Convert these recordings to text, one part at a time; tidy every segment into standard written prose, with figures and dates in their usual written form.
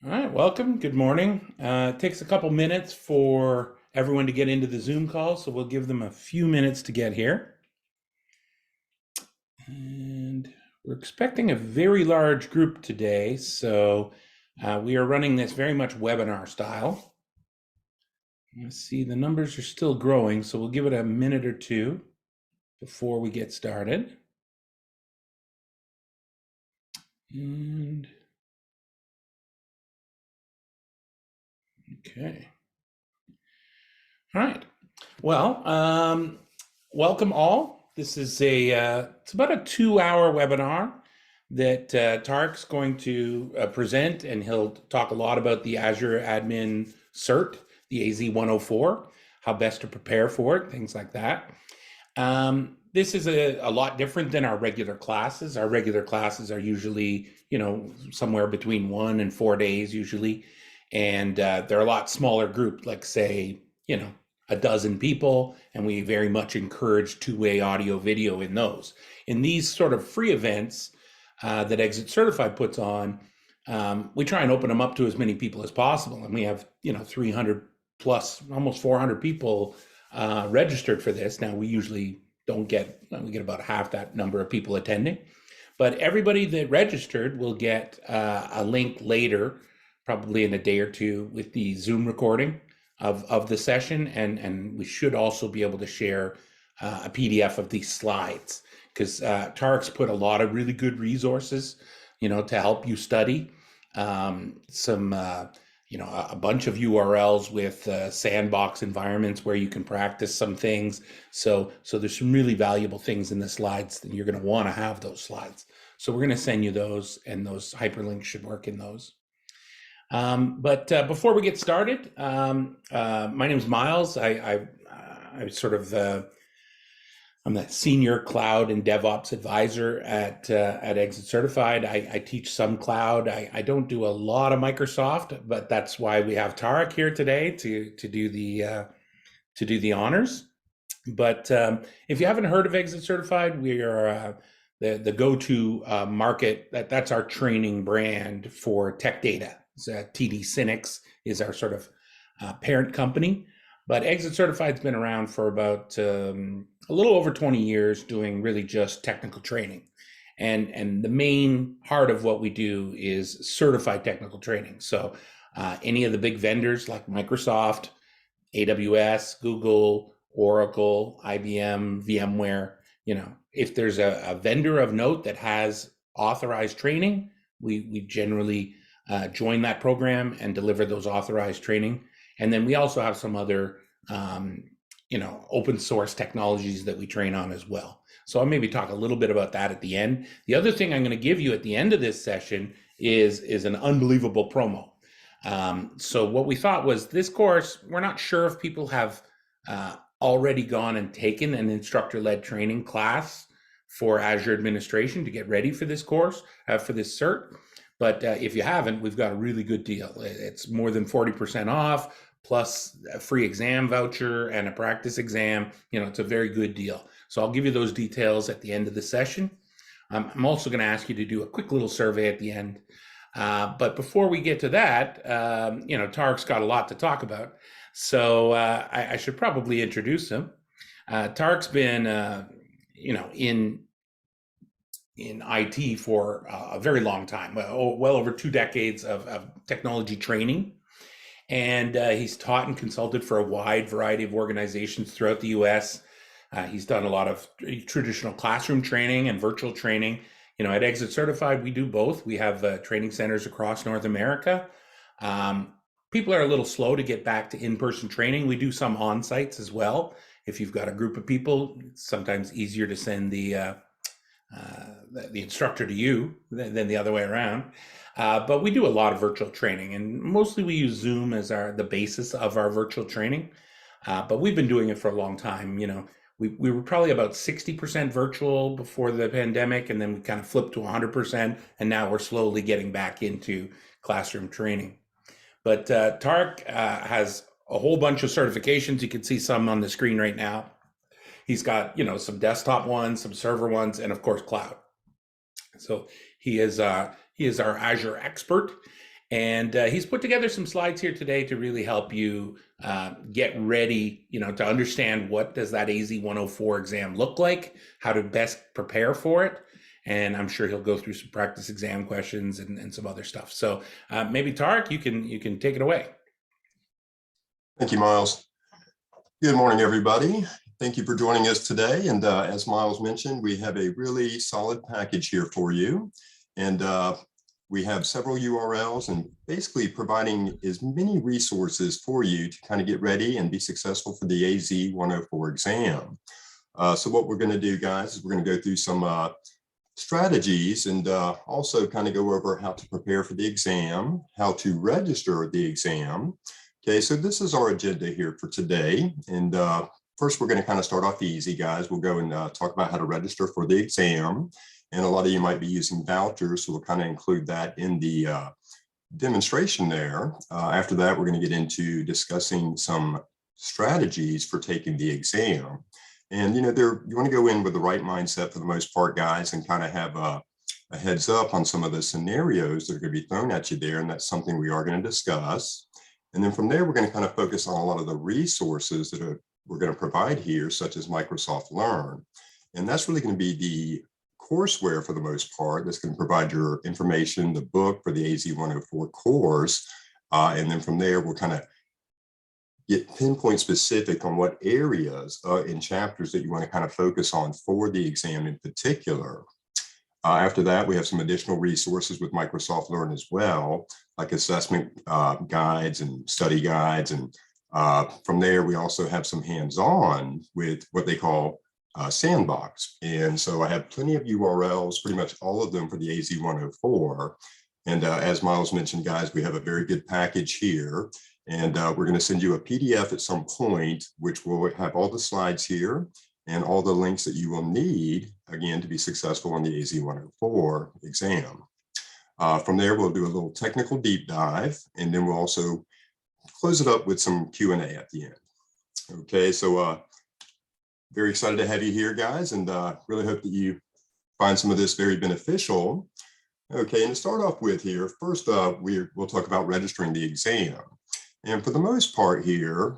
All right, welcome. Good morning. It takes a couple minutes for everyone to get into the Zoom call, so we'll give them a few minutes to get here. And we're expecting a very large group today, so we are running this very much webinar style. Let's see, the numbers are still growing, so we'll give it a minute or two before we get started. And okay. All right. Well, welcome all. This is it's about a 2-hour webinar that Tarik's going to present, and he'll talk a lot about the Azure Admin Cert, the AZ-104, how best to prepare for it, things like that. This is a lot different than our regular classes. Our regular classes are usually, somewhere between 1 and 4 days usually. And they're a lot smaller group, like say, a dozen people, and we very much encourage two-way audio video in those. In these sort of free events that ExitCertified puts on, we try and open them up to as many people as possible. And we have, 300 plus, almost 400 people registered for this. Now, we usually we get about half that number of people attending. But everybody that registered will get a link later, probably in a day or two, with the Zoom recording of the session, and we should also be able to share a PDF of these slides, because Tarik's put a lot of really good resources, to help you study. A bunch of URLs with sandbox environments where you can practice some things. So there's some really valuable things in the slides, and you're going to want to have those slides. So we're going to send you those, and those hyperlinks should work in those. But before we get started, my name is Miles. I I'm the senior cloud and DevOps advisor at ExitCertified. I teach some cloud. I don't do a lot of Microsoft, but that's why we have Tarik here today to do the honors. But if you haven't heard of ExitCertified, we are the go-to market. That's our training brand for tech data. TD Synnex is our sort of parent company, but ExitCertified's been around for about a little over 20 years, doing really just technical training. And the main part of what we do is certified technical training. So any of the big vendors like Microsoft, AWS, Google, Oracle, IBM, VMware, if there's a vendor of note that has authorized training, we generally join that program and deliver those authorized training. And then we also have some other, open source technologies that we train on as well. So I'll maybe talk a little bit about that at the end. The other thing I'm going to give you at the end of this session is an unbelievable promo. So what we thought was, this course, we're not sure if people have already gone and taken an instructor-led training class for Azure administration to get ready for this course, for this cert. But if you haven't, we've got a really good deal. It's more than 40% off, plus a free exam voucher and a practice exam. It's a very good deal. So I'll give you those details at the end of the session. I'm also going to ask you to do a quick little survey at the end. But before we get to that, Tarik's got a lot to talk about. So I should probably introduce him. Tarik's been, in IT for a very long time, well over 2 decades of technology training. And he's taught and consulted for a wide variety of organizations throughout the US. He's done a lot of traditional classroom training and virtual training. At ExitCertified, we do both. We have training centers across North America. People are a little slow to get back to in-person training. We do some on-sites as well. If you've got a group of people, it's sometimes easier to send the instructor to you than the other way around. But we do a lot of virtual training, and mostly we use Zoom as the basis of our virtual training. But we've been doing it for a long time. We were probably about 60% virtual before the pandemic, and then we kind of flipped to 100%, and now we're slowly getting back into classroom training. But Tarik has a whole bunch of certifications. You can see some on the screen right now. He's got, some desktop ones, some server ones, and of course, cloud. So he is our Azure expert, And he's put together some slides here today to really help you get ready, to understand what does that AZ-104 exam look like, how to best prepare for it. And I'm sure he'll go through some practice exam questions and some other stuff. So maybe Tarik, you can take it away. Thank you, Miles. Good morning, everybody. Thank you for joining us today. And as Miles mentioned, we have a really solid package here for you. And we have several URLs and basically providing as many resources for you to kind of get ready and be successful for the AZ-104 exam. So what we're going to do, guys, is we're going to go through some strategies and also kind of go over how to prepare for the exam, how to register the exam. Okay, so this is our agenda here for today. And first, we're going to kind of start off easy, guys. We'll go and talk about how to register for the exam. And a lot of you might be using vouchers, so we'll kind of include that in the demonstration there. After that, we're going to get into discussing some strategies for taking the exam. And, you want to go in with the right mindset for the most part, guys, and kind of have a heads up on some of the scenarios that are going to be thrown at you there. And that's something we are going to discuss. And then from there, we're going to kind of focus on a lot of the resources that we're going to provide here, such as Microsoft Learn. And that's really going to be the courseware for the most part that's going to provide your information, the book for the AZ-104 course. And then from there, we'll kind of get pinpoint specific on what areas and chapters that you want to kind of focus on for the exam in particular. After that, we have some additional resources with Microsoft Learn as well, like assessment guides and study guides. And from there, we also have some hands-on with what they call Sandbox. And so I have plenty of URLs, pretty much all of them for the AZ-104. And as Miles mentioned, guys, we have a very good package here. And we're going to send you a PDF at some point, which will have all the slides here and all the links that you will need, again, to be successful on the AZ-104 exam. From there, we'll do a little technical deep dive, and then we'll also close it up with some Q&A at the end. Okay, so very excited to have you here, guys, and really hope that you find some of this very beneficial. Okay, and to start off with here, first, we'll talk about registering the exam. And for the most part here,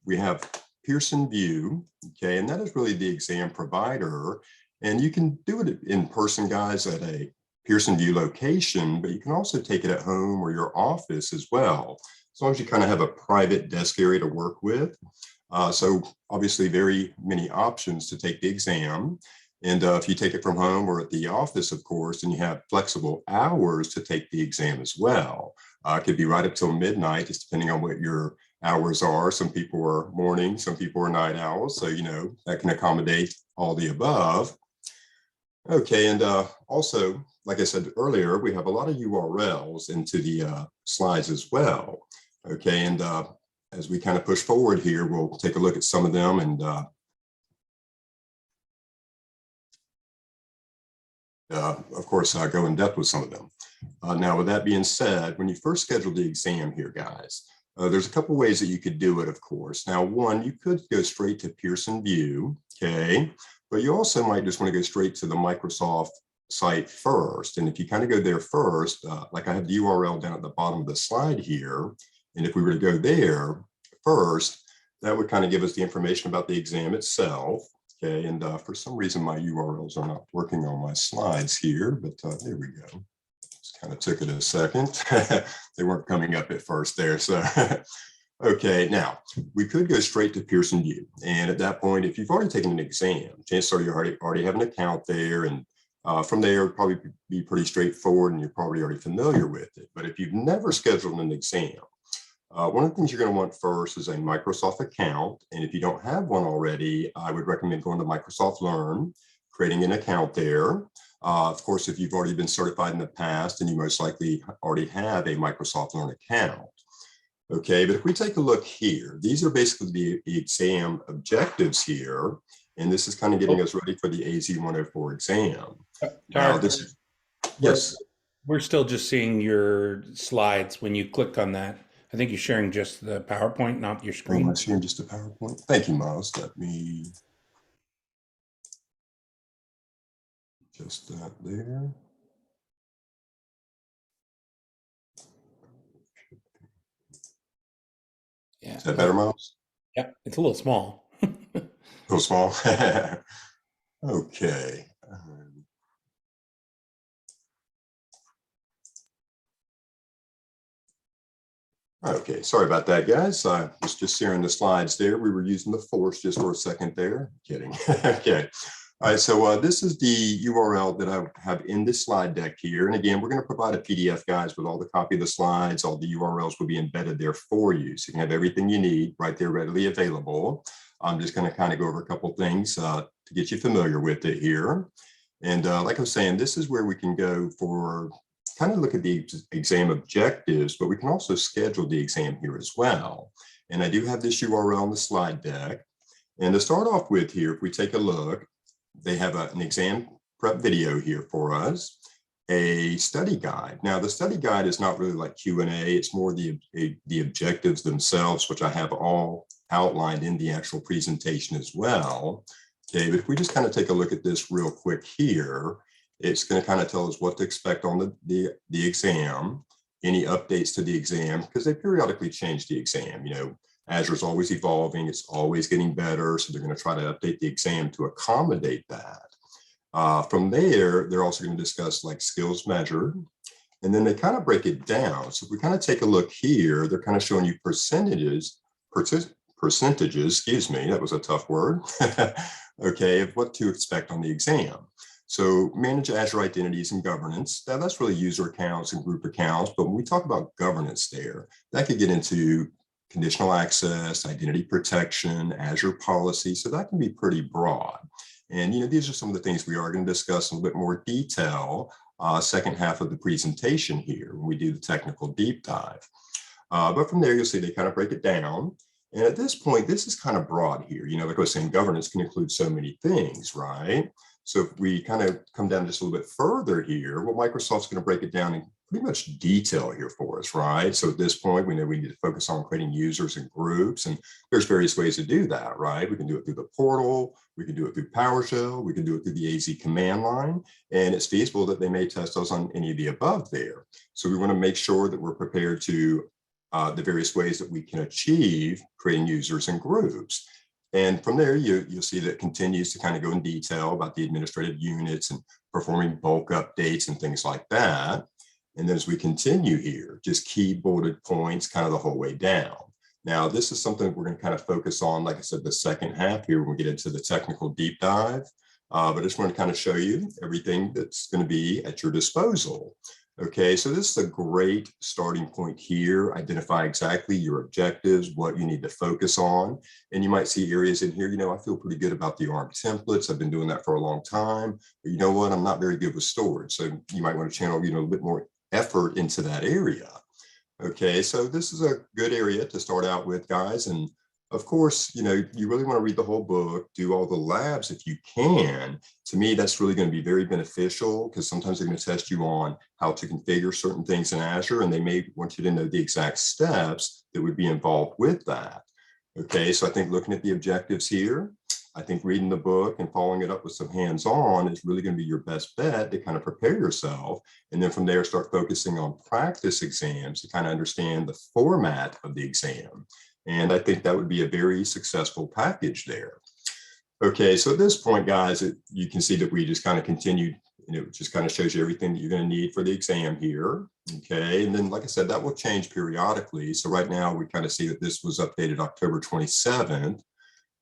we have Pearson VUE, okay, and that is really the exam provider. And you can do it in person, guys, at a Pearson VUE location, but you can also take it at home or your office as well, as long as you kind of have a private desk area to work with. So obviously very many options to take the exam. And if you take it from home or at the office, of course, then you have flexible hours to take the exam as well. It could be right up till midnight, just depending on what your hours are. Some people are morning, some people are night owls. So, that can accommodate all the above. Okay, and also, like I said earlier, we have a lot of URLs into the slides as well. Okay, and as we kind of push forward here, we'll take a look at some of them and of course, go in depth with some of them. Now, with that being said, when you first schedule the exam here, guys, there's a couple ways that you could do it, of course. Now, one, you could go straight to Pearson VUE, okay? But you also might just want to go straight to the Microsoft site first. And if you kind of go there first, like I have the URL down at the bottom of the slide here, and if we were to go there first, that would kind of give us the information about the exam itself. Okay, and for some reason, my URLs are not working on my slides here, but there we go. Just kind of took it a second. They weren't coming up at first there. So, okay, now we could go straight to Pearson VUE. And at that point, if you've already taken an exam, chances are you already have an account there. And from there, it'll probably be pretty straightforward and you're probably already familiar with it. But if you've never scheduled an exam, one of the things you're going to want first is a Microsoft account. And if you don't have one already, I would recommend going to Microsoft Learn, creating an account there. Of course, if you've already been certified in the past, then you most likely already have a Microsoft Learn account. Okay, but if we take a look here, these are basically the exam objectives here. And this is kind of getting us ready for the AZ-104 exam. Now, yes. We're still just seeing your slides when you click on that. I think you're sharing just the PowerPoint, not your screen. I'm sharing just a PowerPoint. Thank you, Miles. Let me just that there. Is that better, Miles? Yeah, it's a little small. A little small? Okay. Okay, sorry about that, guys. I was just sharing the slides there. We were using the force just for a second there. Kidding. Okay. All right, so this is the URL that I have in this slide deck here. And again, we're going to provide a PDF, guys, with all the copy of the slides. All the URLs will be embedded there for you. So you can have everything you need right there readily available. I'm just going to kind of go over a couple things to get you familiar with it here. And like I was saying, this is where we can go for kind of look at the exam objectives, but we can also schedule the exam here as well. And I do have this URL on the slide deck. And to start off with here, if we take a look, they have an exam prep video here for us, a study guide. Now, the study guide is not really like Q&A. It's more the objectives themselves, which I have all outlined in the actual presentation as well. Okay, but if we just kind of take a look at this real quick here, it's going to kind of tell us what to expect on the exam, any updates to the exam, because they periodically change the exam. You know, Azure is always evolving. It's always getting better. So they're going to try to update the exam to accommodate that. From there, they're also going to discuss like skills measured. And then they kind of break it down. So if we kind of take a look here, they're kind of showing you percentages, excuse me, that was a tough word. Okay, of what to expect on the exam. So manage Azure identities and governance. Now that's really user accounts and group accounts. But when we talk about governance there, that could get into conditional access, identity protection, Azure policy. So that can be pretty broad. And, you know, these are some of the things we are going to discuss in a bit more detail, second half of the presentation here when we do the technical deep dive. But from there, you'll see they kind of break it down. And at this point, this is kind of broad here. You know, like I was saying, governance can include so many things, right? So if we kind of come down just a little bit further here, well, Microsoft's going to break it down in pretty much detail here for us, right? So at this point, we know we need to focus on creating users and groups, and there's various ways to do that, right? We can do it through the portal, we can do it through PowerShell, we can do it through the AZ command line, and it's feasible that they may test us on any of the above there. So we want to make sure that we're prepared to the various ways that we can achieve creating users and groups. And from there, you'll see that it continues to kind of go in detail about the administrative units and performing bulk updates and things like that. And then as we continue here, just key bulleted points kind of the whole way down. Now, this is something we're going to kind of focus on, like I said, the second half here when we get into the technical deep dive. But I just want to kind of show you everything that's going to be at your disposal. Okay, so this is a great starting point here. Identify exactly your objectives, what you need to focus on. And you might see areas in here, you know, I feel pretty good about the ARM templates. I've been doing that for a long time. But you know what? I'm not very good with storage. So you might want to channel, you know, a bit more effort into that area. Okay, so this is a good area to start out with, guys. And of course, you know, you really want to read the whole book, do all the labs if you can. To me, that's really going to be very beneficial because sometimes they're going to test you on how to configure certain things in Azure, and they may want you to know the exact steps that would be involved with that. Okay, so I think looking at the objectives here, I think reading the book and following it up with some hands-on is really going to be your best bet to kind of prepare yourself. And then from there, start focusing on practice exams to kind of understand the format of the exam. And I think that would be a very successful package there. Okay, so at this point, guys, you can see that we just kind of continued, and it just kind of shows you everything that you're going to need for the exam here. Okay, and then like I said, that will change periodically. So right now we kind of see that this was updated October 27th.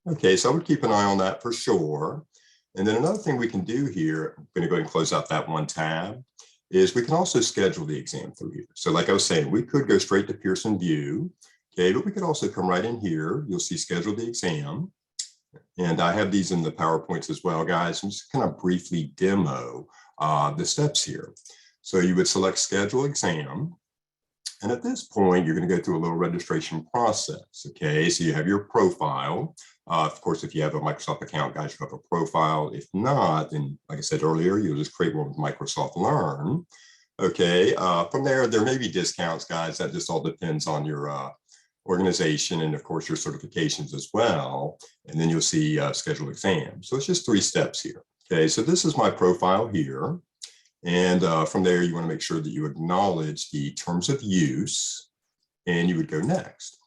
Okay, so I would keep an eye on that for sure. And then another thing we can do here, I'm going to go ahead and close out that one tab, is we can also schedule the exam through here. So like I was saying, we could go straight to Pearson VUE. Okay, but we could also come right in here. You'll see schedule the exam. And I have these in the PowerPoints as well, guys. I'm just kind of briefly demo the steps here. So you would select schedule exam. And at this point, you're going to go through a little registration process. Okay, so you have your profile. Of course, if you have a Microsoft account, guys, you have a profile. If not, then like I said earlier, you'll just create one with Microsoft Learn. Okay, from there may be discounts, guys. That just all depends on your organization and of course your certifications as well. And then you'll see schedule exam. So it's just 3 steps here. Okay, so this is my profile here. And from there, you want to make sure that you acknowledge the terms of use and you would go next.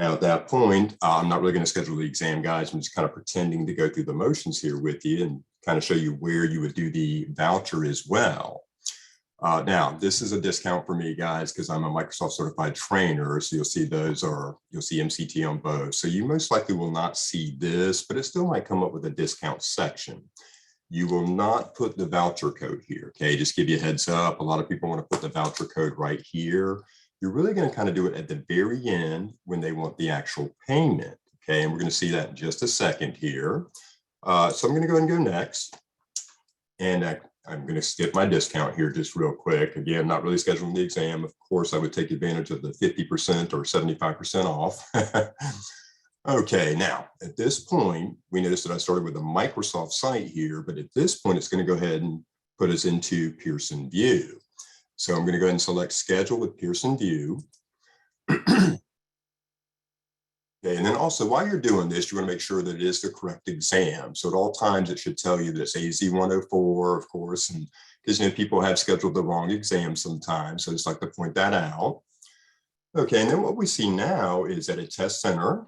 Now, at that point, I'm not really going to schedule the exam, guys. I'm just kind of pretending to go through the motions here with you and kind of show you where you would do the voucher as well. Now, this is a discount for me, guys, because I'm a Microsoft certified trainer. So you'll see you'll see MCT on both. So you most likely will not see this, but it still might come up with a discount section. You will not put the voucher code here, okay? Just give you a heads up. A lot of people want to put the voucher code right here. You're really going to kind of do it at the very end when they want the actual payment, okay? And we're going to see that in just a second here. So I'm going to go ahead and go next. And I'm going to skip my discount here just real quick. Again, not really scheduling the exam. Of course, I would take advantage of the 50% or 75% off. Okay, now at this point, we noticed that I started with a Microsoft site here, but at this point, it's going to go ahead and put us into Pearson VUE. So I'm going to go ahead and select schedule with Pearson VUE. Okay, and then also while you're doing this, you want to make sure that it is the correct exam. So at all times, it should tell you that it's AZ-104, of course, and because people have scheduled the wrong exam sometimes. So I just like to point that out. Okay, and then what we see now is at a test center,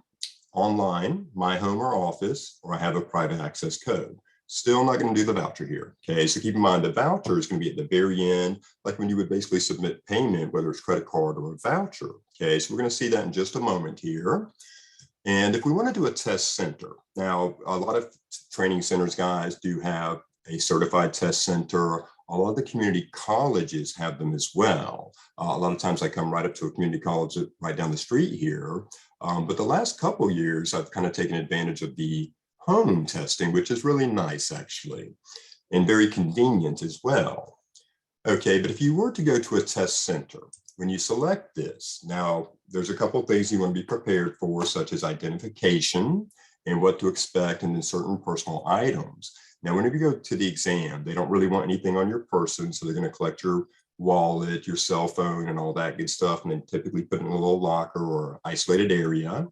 online, my home or office, or I have a private access code. Still not going to do the voucher here. Okay, so keep in mind the voucher is going to be at the very end, like when you would basically submit payment, whether it's credit card or a voucher. Okay, so we're going to see that in just a moment here. And if we want to do a test center, now a lot of training centers, guys, do have a certified test center. A lot of the community colleges have them as well. A lot of times I come right up to a community college right down the street here. But the last couple of years, I've kind of taken advantage of the home testing, which is really nice, actually, and very convenient as well. Okay, but if you were to go to a test center, when you select this, now there's a couple of things you want to be prepared for, such as identification and what to expect, and then certain personal items. Now, whenever you go to the exam, they don't really want anything on your person, so they're going to collect your wallet, your cell phone, and all that good stuff, and then typically put it in a little locker or isolated area.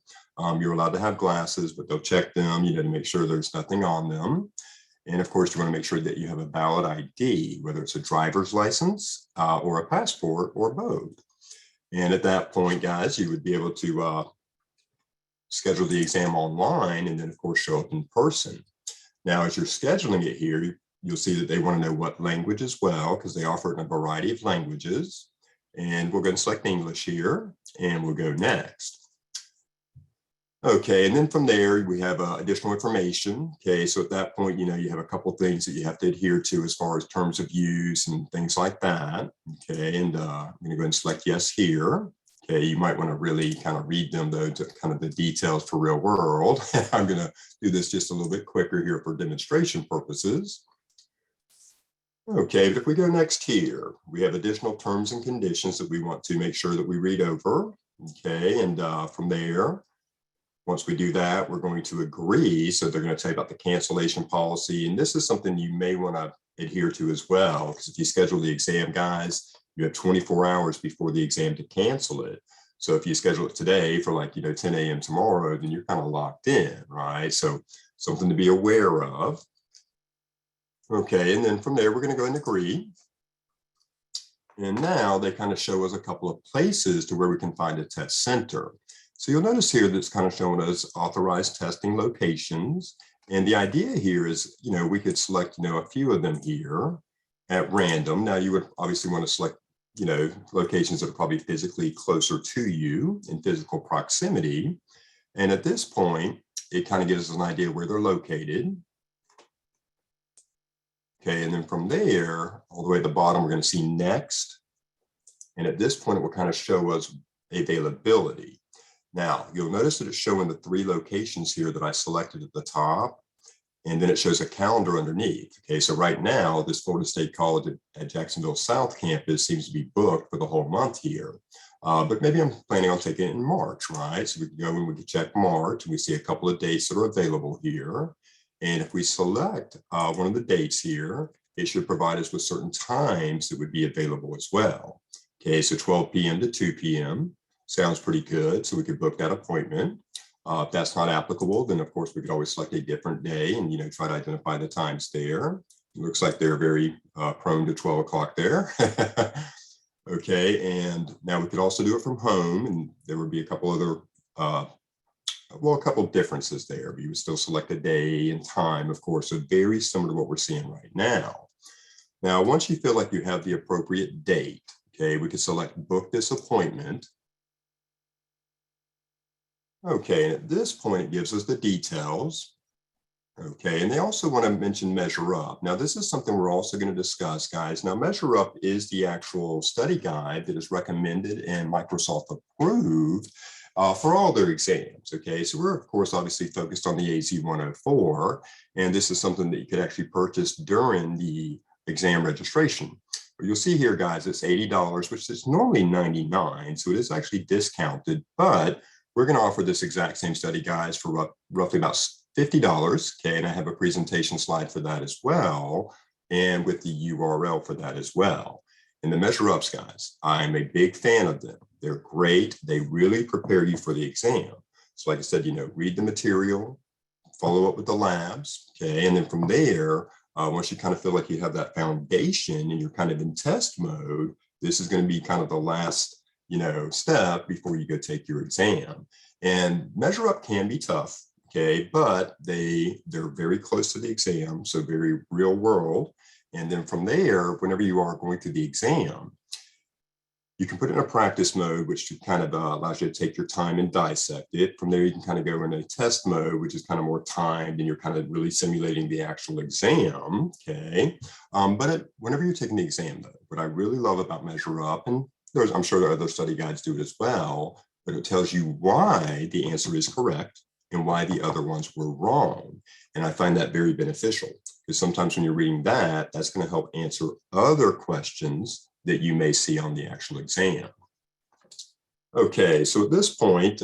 You're allowed to have glasses, but they'll check them, to make sure there's nothing on them. And of course, you want to make sure that you have a valid ID, whether it's a driver's license or a passport or both. And at that point, guys, you would be able to schedule the exam online and then, of course, show up in person. Now, as you're scheduling it here, you'll see that they want to know what language as well, because they offer it in a variety of languages. And we're going to select English here, and we'll go next. Okay, and then from there, we have additional information. Okay, so at that point, you have a couple of things that you have to adhere to as far as terms of use and things like that. Okay, and I'm going to go ahead and select yes here. Okay, you might want to really kind of read them, though, to kind of the details for real world. I'm going to do this just a little bit quicker here for demonstration purposes. Okay, but if we go next here, we have additional terms and conditions that we want to make sure that we read over. Okay, and from there, once we do that, we're going to agree. So they're going to tell you about the cancellation policy. And this is something you may want to adhere to as well, because if you schedule the exam, guys, you have 24 hours before the exam to cancel it. So if you schedule it today for 10 a.m. tomorrow, then you're kind of locked in, right? So something to be aware of. Okay, and then from there, we're going to go and agree. And now they kind of show us a couple of places to where we can find a test center. So you'll notice here that it's kind of showing us authorized testing locations. And the idea here is, we could select, a few of them here at random. Now you would obviously want to select, locations that are probably physically closer to you in physical proximity. And at this point, it kind of gives us an idea where they're located. Okay, and then from there, all the way at the bottom, we're going to see next. And at this point, it will kind of show us availability. Now, you'll notice that it's showing the 3 locations here that I selected at the top, and then it shows a calendar underneath. Okay, so right now, this Florida State College at Jacksonville South campus seems to be booked for the whole month here. But maybe I'm planning on taking it in March, right? So we can go and we can check March, and we see a couple of dates that are available here. And if we select one of the dates here, it should provide us with certain times that would be available as well. Okay, so 12 p.m. to 2 p.m. sounds pretty good. So we could book that appointment. If that's not applicable, then of course we could always select a different day and try to identify the times there. It looks like they're very prone to 12 o'clock there. Okay, and now we could also do it from home, and there would be a couple other well, a couple of differences there, but you would still select a day and time, of course, so very similar to what we're seeing right now. Now, once you feel like you have the appropriate date, okay, we could select book this appointment. Okay, and at this point, it gives us the details. Okay, and they also want to mention Measure Up. Now, this is something we're also going to discuss, guys. Now, Measure Up is the actual study guide that is recommended and Microsoft approved for all their exams. Okay, so we're, of course, obviously focused on the AZ-104, and this is something that you could actually purchase during the exam registration. But you'll see here, guys, it's $80, which is normally $99, so it is actually discounted, but we're going to offer this exact same study, guys, for roughly about $50, okay, and I have a presentation slide for that as well, and with the URL for that as well. And the Measure Ups, guys, I'm a big fan of them. They're great. They really prepare you for the exam. So like I said, read the material, follow up with the labs, okay, and then from there, once you kind of feel like you have that foundation and you're kind of in test mode, this is going to be kind of the last, step before you go take your exam. And Measure Up can be tough. Okay, but they're very close to the exam, so very real world. And then from there, whenever you are going through the exam, you can put it in a practice mode, which kind of allows you to take your time and dissect it. From there, you can kind of go in a test mode, which is kind of more timed, and you're kind of really simulating the actual exam. Okay, whenever you're taking the exam, though, what I really love about Measure Up, and I'm sure there are other study guides do it as well, but it tells you why the answer is correct and why the other ones were wrong. And I find that very beneficial because sometimes when you're reading that, that's going to help answer other questions that you may see on the actual exam. Okay, so at this point,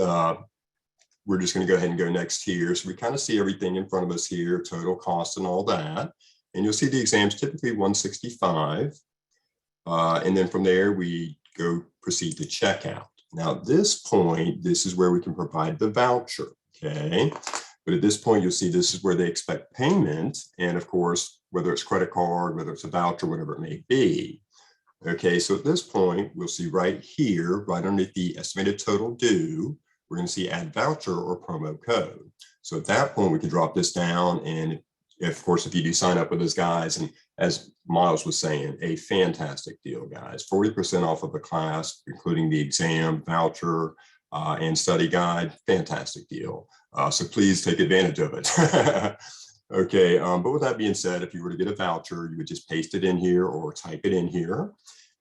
we're just going to go ahead and go next here. So we kind of see everything in front of us here, total cost and all that. And you'll see the exam's typically $165. And then from there, we proceed to checkout. Now, at this point, this is where we can provide the voucher. Okay, but at this point, you'll see this is where they expect payment. And of course, whether it's credit card, whether it's a voucher, whatever it may be. Okay, so at this point, we'll see right here, right underneath the estimated total due, we're going to see add voucher or promo code. So at that point, we can drop this down. And of course, if you do sign up with those guys, and as Miles was saying, a fantastic deal, guys, 40% off of the class, including the exam, voucher, and study guide, fantastic deal. So please take advantage of it. Okay, but with that being said, if you were to get a voucher, you would just paste it in here or type it in here.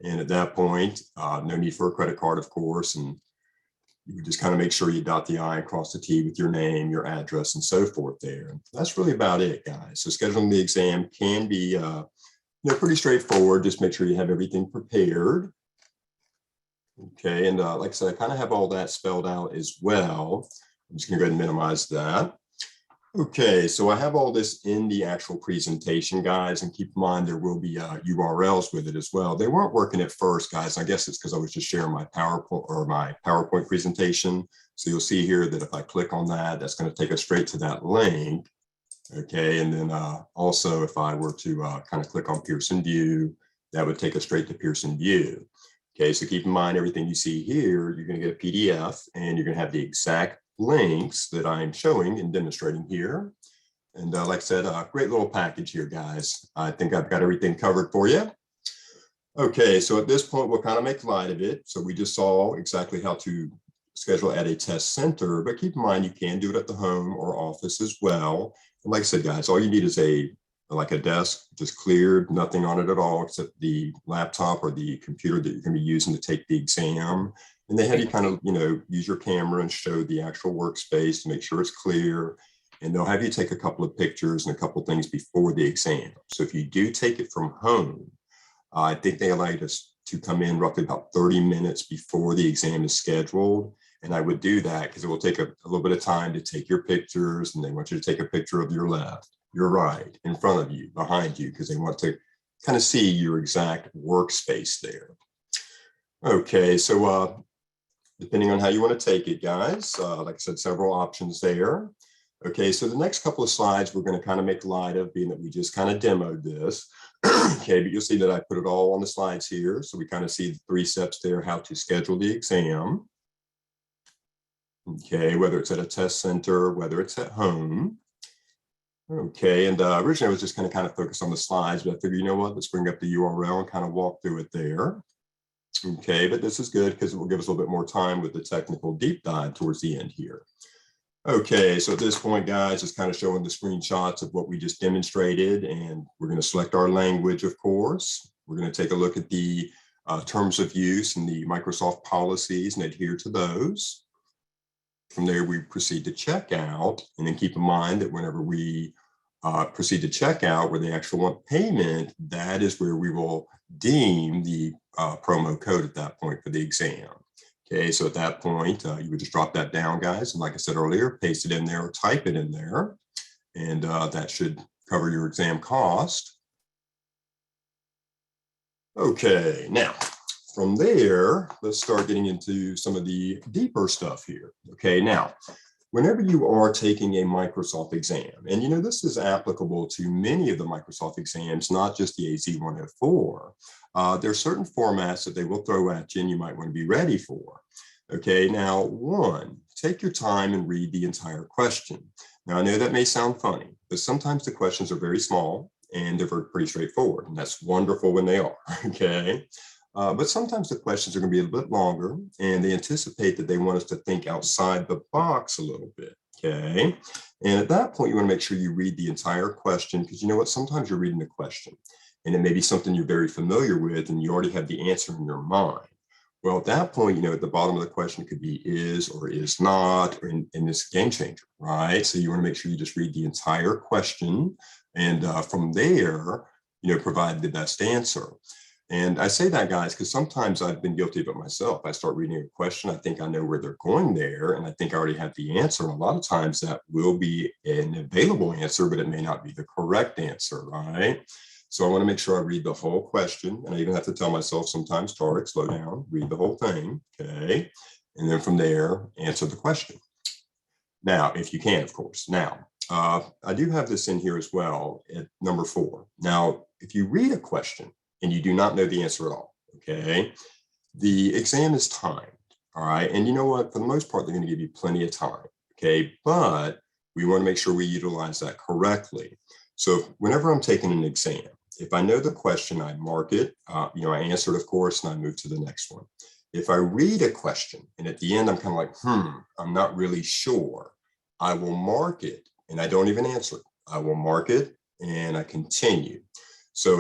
And at that point, no need for a credit card, of course. And you would just kind of make sure you dot the I and cross the T with your name, your address, and so forth there. And that's really about it, guys. So scheduling the exam can be pretty straightforward. Just make sure you have everything prepared. Okay, and like I said, I kind of have all that spelled out as well. I'm just going to go ahead and minimize that. Okay, so I have all this in the actual presentation, guys, and keep in mind there will be URLs with it as well. They weren't working at first, guys. I guess it's because I was just sharing my PowerPoint presentation. So you'll see here that if I click on that, that's going to take us straight to that link. Okay, and then also if I were to kind of click on Pearson View, that would take us straight to Pearson View. Okay, so keep in mind everything you see here, you're going to get a PDF and you're going to have the exact links that I'm showing and demonstrating here. And like I said, a great little package here, guys. I think I've got everything covered for you. Okay, so at this point, we'll kind of make light of it. So we just saw exactly how to schedule at a test center, but keep in mind you can do it at the home or office as well. And like I said, guys, all you need is a desk, just cleared, nothing on it at all, except the laptop or the computer that you're going to be using to take the exam. And they have you kind of, use your camera and show the actual workspace to make sure it's clear. And they'll have you take a couple of pictures and a couple of things before the exam. So if you do take it from home, I think they allow you to come in roughly about 30 minutes before the exam is scheduled. And I would do that because it will take a little bit of time to take your pictures, and they want you to take a picture of your left, your right, in front of you, behind you, because they want to kind of see your exact workspace there. Okay, so depending on how you want to take it, guys, like I said, several options there. Okay, so the next couple of slides, we're going to kind of make light of, being that we just kind of demoed this. Okay, but you'll see that I put it all on the slides here. So we kind of see the 3 steps there, how to schedule the exam. Okay, whether it's at a test center, whether it's at home. Okay, and originally I was just going to kind of focus on the slides, but I figured, you know what, let's bring up the URL and kind of walk through it there. Okay, but this is good because it will give us a little bit more time with the technical deep dive towards the end here. Okay, so at this point, guys, it's kind of showing the screenshots of what we just demonstrated, and we're going to select our language, of course. We're going to take a look at the terms of use and the Microsoft policies and adhere to those. From there, we proceed to checkout, and then keep in mind that whenever we proceed to checkout, where they actually want payment, that is where we will deem the promo code at that point for the exam. Okay, so at that point, you would just drop that down, guys. And like I said earlier, paste it in there or type it in there. And that should cover your exam cost. Okay, now from there, let's start getting into some of the deeper stuff here. Okay, now, whenever you are taking a Microsoft exam, and you know, this is applicable to many of the Microsoft exams, not just the AZ-104, there are certain formats that they will throw at you and you might want to be ready for. Okay, now one, take your time and read the entire question. Now I know that may sound funny, but sometimes the questions are very small and they're pretty straightforward, and that's wonderful when they are, okay? But sometimes the questions are going to be a bit longer, and they anticipate that they want us to think outside the box a little bit, okay? And at that point, you want to make sure you read the entire question, because you know what? Sometimes you're reading the question, and it may be something you're very familiar with, and you already have the answer in your mind. Well, at that point, you know, at the bottom of the question, it could be is or is not, or in this game changer, right? So you want to make sure you just read the entire question, and from there, you know, provide the best answer. And I say that, guys, because sometimes I've been guilty of it myself. I start reading a question, I think I know where they're going there, and I think I already have the answer. And a lot of times that will be an available answer, but it may not be the correct answer, right? So I want to make sure I read the whole question. And I even have to tell myself sometimes, Tarik, slow down, read the whole thing, okay? And then from there, answer the question. Now, if you can, of course. Now, I do have this in here as well at number 4. Now, if you read a question, and you do not know the answer at all, okay? The exam is timed, all right? And you know what? For the most part, they're going to give you plenty of time, okay? But we want to make sure we utilize that correctly. So whenever I'm taking an exam, if I know the question, I mark it, you know, I answer it, of course, and I move to the next one. If I read a question, and at the end, I'm kind of like, I'm not really sure, I will mark it, and I don't even answer it. I will mark it, and I continue. So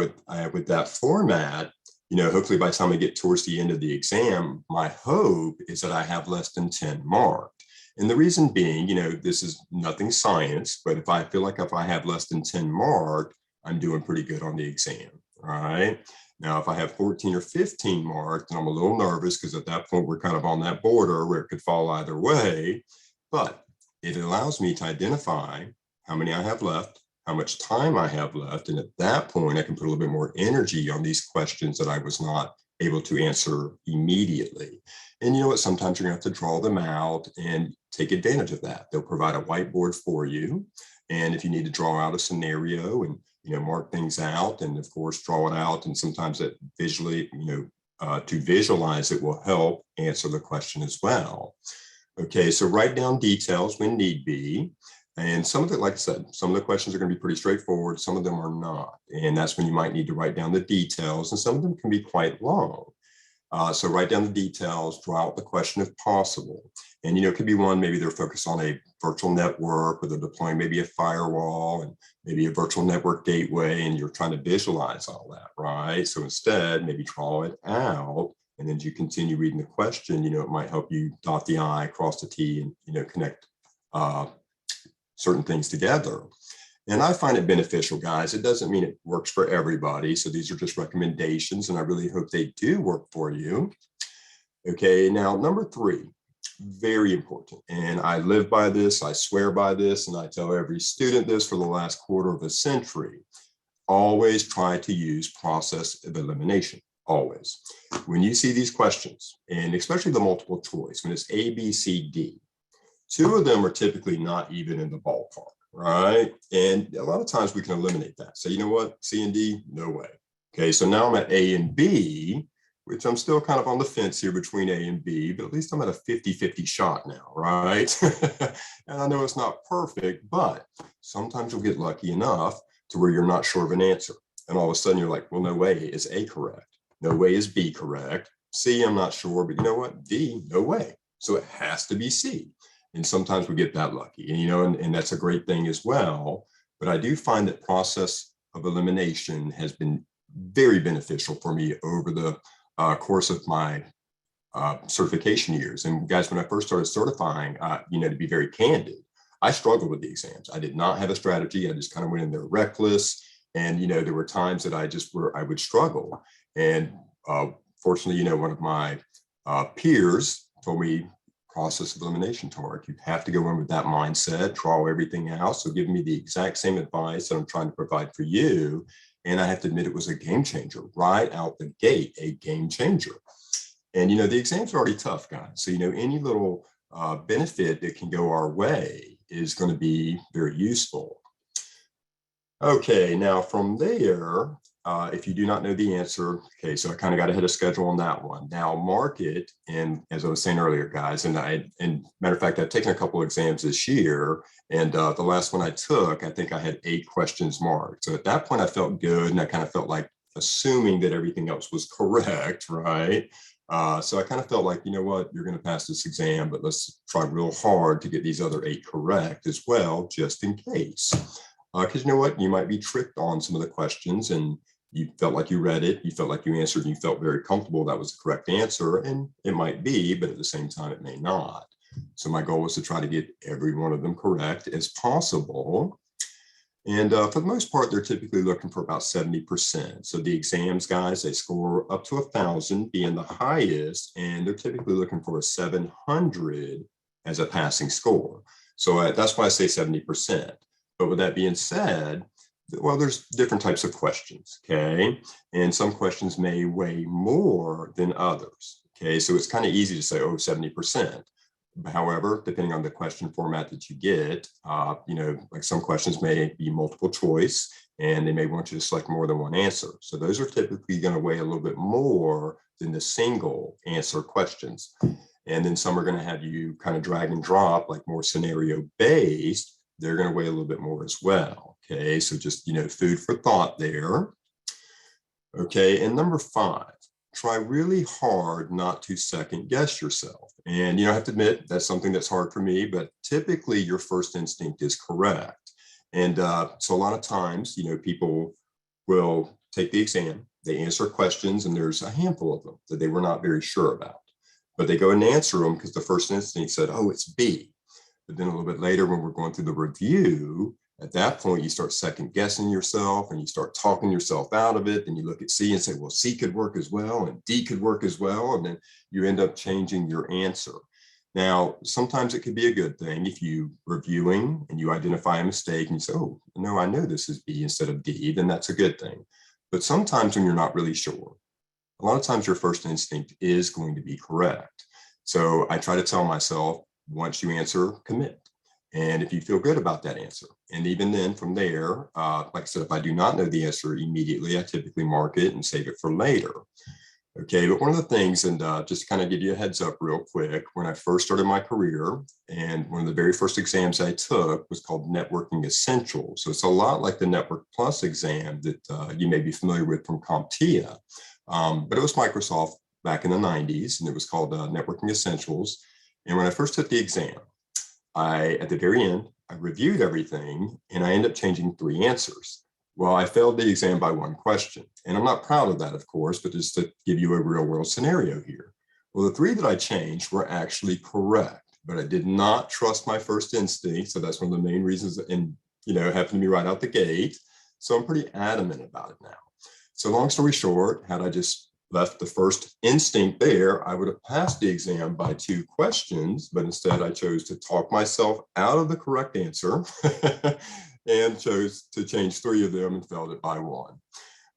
with that format, you know, hopefully by the time I get towards the end of the exam, my hope is that I have less than 10 marked. And the reason being, you know, this is nothing science, but if I feel like if I have less than 10 marked, I'm doing pretty good on the exam, all right? Now, if I have 14 or 15 marked, and I'm a little nervous because at that point, we're kind of on that border where it could fall either way, but it allows me to identify how many I have left, how much time I have left. And at that point, I can put a little bit more energy on these questions that I was not able to answer immediately. And you know what? Sometimes you're going to have to draw them out and take advantage of that. They'll provide a whiteboard for you. And if you need to draw out a scenario and, you know, mark things out and of course, draw it out. And sometimes that visually, you know, to visualize it will help answer the question as well. Okay, so write down details when need be. And some of it, like I said, some of the questions are going to be pretty straightforward. Some of them are not. And that's when you might need to write down the details. And some of them can be quite long. So write down the details, draw out the question if possible. And, you know, it could be one, maybe they're focused on a virtual network, or they're deploying maybe a firewall and maybe a virtual network gateway, and you're trying to visualize all that, right? So instead, maybe draw it out. And then as you continue reading the question, you know, it might help you dot the I, cross the T, and, you know, connect certain things together. And I find it beneficial, guys. It doesn't mean it works for everybody. So these are just recommendations, and I really hope they do work for you. Okay, now number 3, very important. And I live by this, I swear by this, and I tell every student this for the last quarter of a century. Always try to use process of elimination, always. When you see these questions, and especially the multiple choice, when it's A, B, C, D, 2 of them are typically not even in the ballpark, right? And a lot of times we can eliminate that. So you know what, C and D, no way. Okay, so now I'm at A and B. which I'm still kind of on the fence here between A and B, but at least I'm at a 50-50 shot now, right? And I know it's not perfect, but sometimes you'll get lucky enough to where you're not sure of an answer. And all of a sudden you're like, well, no way is A correct. No way is B correct. C, I'm not sure, but you know what? D, no way. So it has to be C. And sometimes we get that lucky, and, and that's a great thing as well. But I do find that process of elimination has been very beneficial for me over the course of my certification years. And guys, when I first started certifying, to be very candid, I struggled with the exams. I did not have a strategy. I just kind of went in there reckless. And, there were times that I would struggle. And fortunately, one of my peers told me, process of elimination, Tarik, you have to go in with that mindset, draw everything out. So giving me the exact same advice that I'm trying to provide for you. And I have to admit, it was a game changer right out the gate, a game changer. And, the exams are already tough, guys. So, any little benefit that can go our way is going to be very useful. Okay, now from there, if you do not know the answer, okay, so I kind of got ahead of schedule on that one. Now mark it, and as I was saying earlier, guys, and matter of fact, I've taken a couple of exams this year, and the last one I took, I think I had 8 questions marked. So at that point, I felt good, and I kind of felt like assuming that everything else was correct, right? So I kind of felt like, you know what, you're going to pass this exam, but let's try real hard to get these other 8 correct as well, just in case. Because you know what, you might be tricked on some of the questions, and you felt like you read it, you felt like you answered, and you felt very comfortable that was the correct answer, and it might be, but at the same time, it may not. So my goal was to try to get every one of them correct as possible. And for the most part, they're typically looking for about 70%. So the exams, guys, they score up to 1,000 being the highest, and they're typically looking for a 700 as a passing score. So that's why I say 70%. But with that being said, well, there's different types of questions, okay? And some questions may weigh more than others, okay? So it's kind of easy to say, oh, 70%. However, depending on the question format that you get, like some questions may be multiple choice, and they may want you to select more than one answer. So those are typically going to weigh a little bit more than the single answer questions. And then some are going to have you kind of drag and drop, like more scenario based. They're going to weigh a little bit more as well. Okay, so just, food for thought there. Okay, and number 5, try really hard not to second guess yourself. And, I have to admit, that's something that's hard for me, but typically your first instinct is correct. And so a lot of times, people will take the exam, they answer questions, and there's a handful of them that they were not very sure about. But they go and answer them because the first instinct said, oh, it's B. But then a little bit later, when we're going through the review, at that point, you start second guessing yourself and you start talking yourself out of it. And you look at C and say, well, C could work as well, and D could work as well. And then you end up changing your answer. Now, sometimes it could be a good thing if you reviewing and you identify a mistake and you say, oh, no, I know this is B instead of D, then that's a good thing. But sometimes when you're not really sure, a lot of times your first instinct is going to be correct. So I try to tell myself, once you answer, commit. And if you feel good about that answer, and even then from there, like I said, if I do not know the answer immediately, I typically mark it and save it for later. Okay, but one of the things, and just to kind of give you a heads up real quick, when I first started my career, and one of the very first exams I took was called Networking Essentials. So it's a lot like the Network Plus exam that you may be familiar with from CompTIA. But it was Microsoft back in the 90s, and it was called Networking Essentials. And when I first took the exam, at the very end, I reviewed everything, and I ended up changing 3 answers. Well, I failed the exam by 1 question, and I'm not proud of that, of course, but just to give you a real world scenario here. Well, the 3 that I changed were actually correct, but I did not trust my first instinct. So that's one of the main reasons, and it happened to me right out the gate. So I'm pretty adamant about it now. So long story short, had I just left the first instinct there, I would have passed the exam by 2 questions, but instead I chose to talk myself out of the correct answer and chose to change 3 of them and failed it by 1.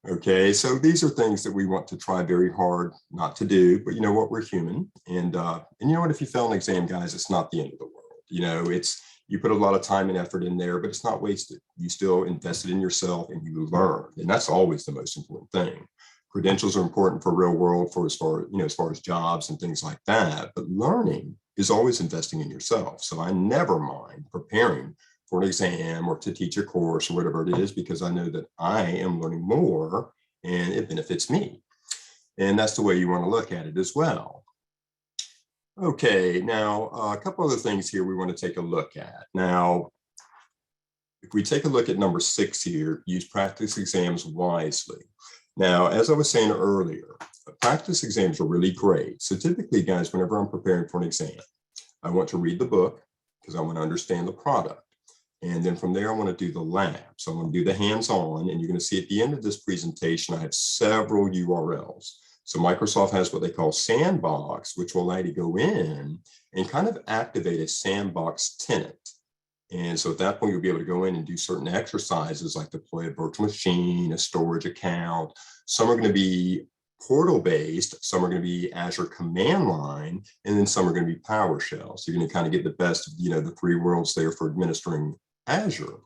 Okay, so these are things that we want to try very hard not to do, but you know what, we're human. And you know what, if you fail an exam, guys, it's not the end of the world. You put a lot of time and effort in there, but it's not wasted. You still invested in yourself and you learned, and that's always the most important thing. Credentials are important for real world, for as far as jobs and things like that. But learning is always investing in yourself. So I never mind preparing for an exam or to teach a course or whatever it is, because I know that I am learning more and it benefits me. And that's the way you want to look at it as well. Okay, now a couple other things here we want to take a look at. Now, if we take a look at number 6 here, use practice exams wisely. Now, as I was saying earlier, practice exams are really great. So typically, guys, whenever I'm preparing for an exam, I want to read the book because I want to understand the product. And then from there, I want to do the lab. So I'm going to do the hands-on, and you're going to see at the end of this presentation, I have several URLs. So Microsoft has what they call Sandbox, which will allow you to go in and kind of activate a sandbox tenant. And so at that point, you'll be able to go in and do certain exercises like deploy a virtual machine, a storage account. Some are going to be portal-based, some are going to be Azure command line, and then some are going to be PowerShell. So you're going to kind of get the best of, the 3 worlds there for administering Azure.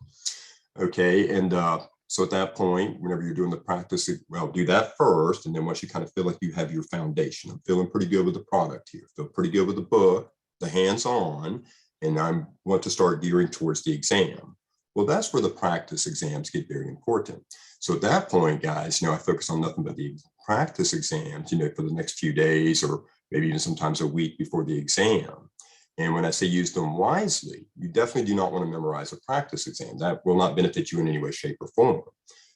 Okay, and so at that point, whenever you're doing the practice, well, do that first. And then once you kind of feel like you have your foundation, I'm feeling pretty good with the product here, feel pretty good with the book, the hands-on, and I want to start gearing towards the exam. Well, that's where the practice exams get very important. So at that point, guys, I focus on nothing but the practice exams, for the next few days or maybe even sometimes a week before the exam. And when I say use them wisely, you definitely do not want to memorize a practice exam. That will not benefit you in any way, shape, or form.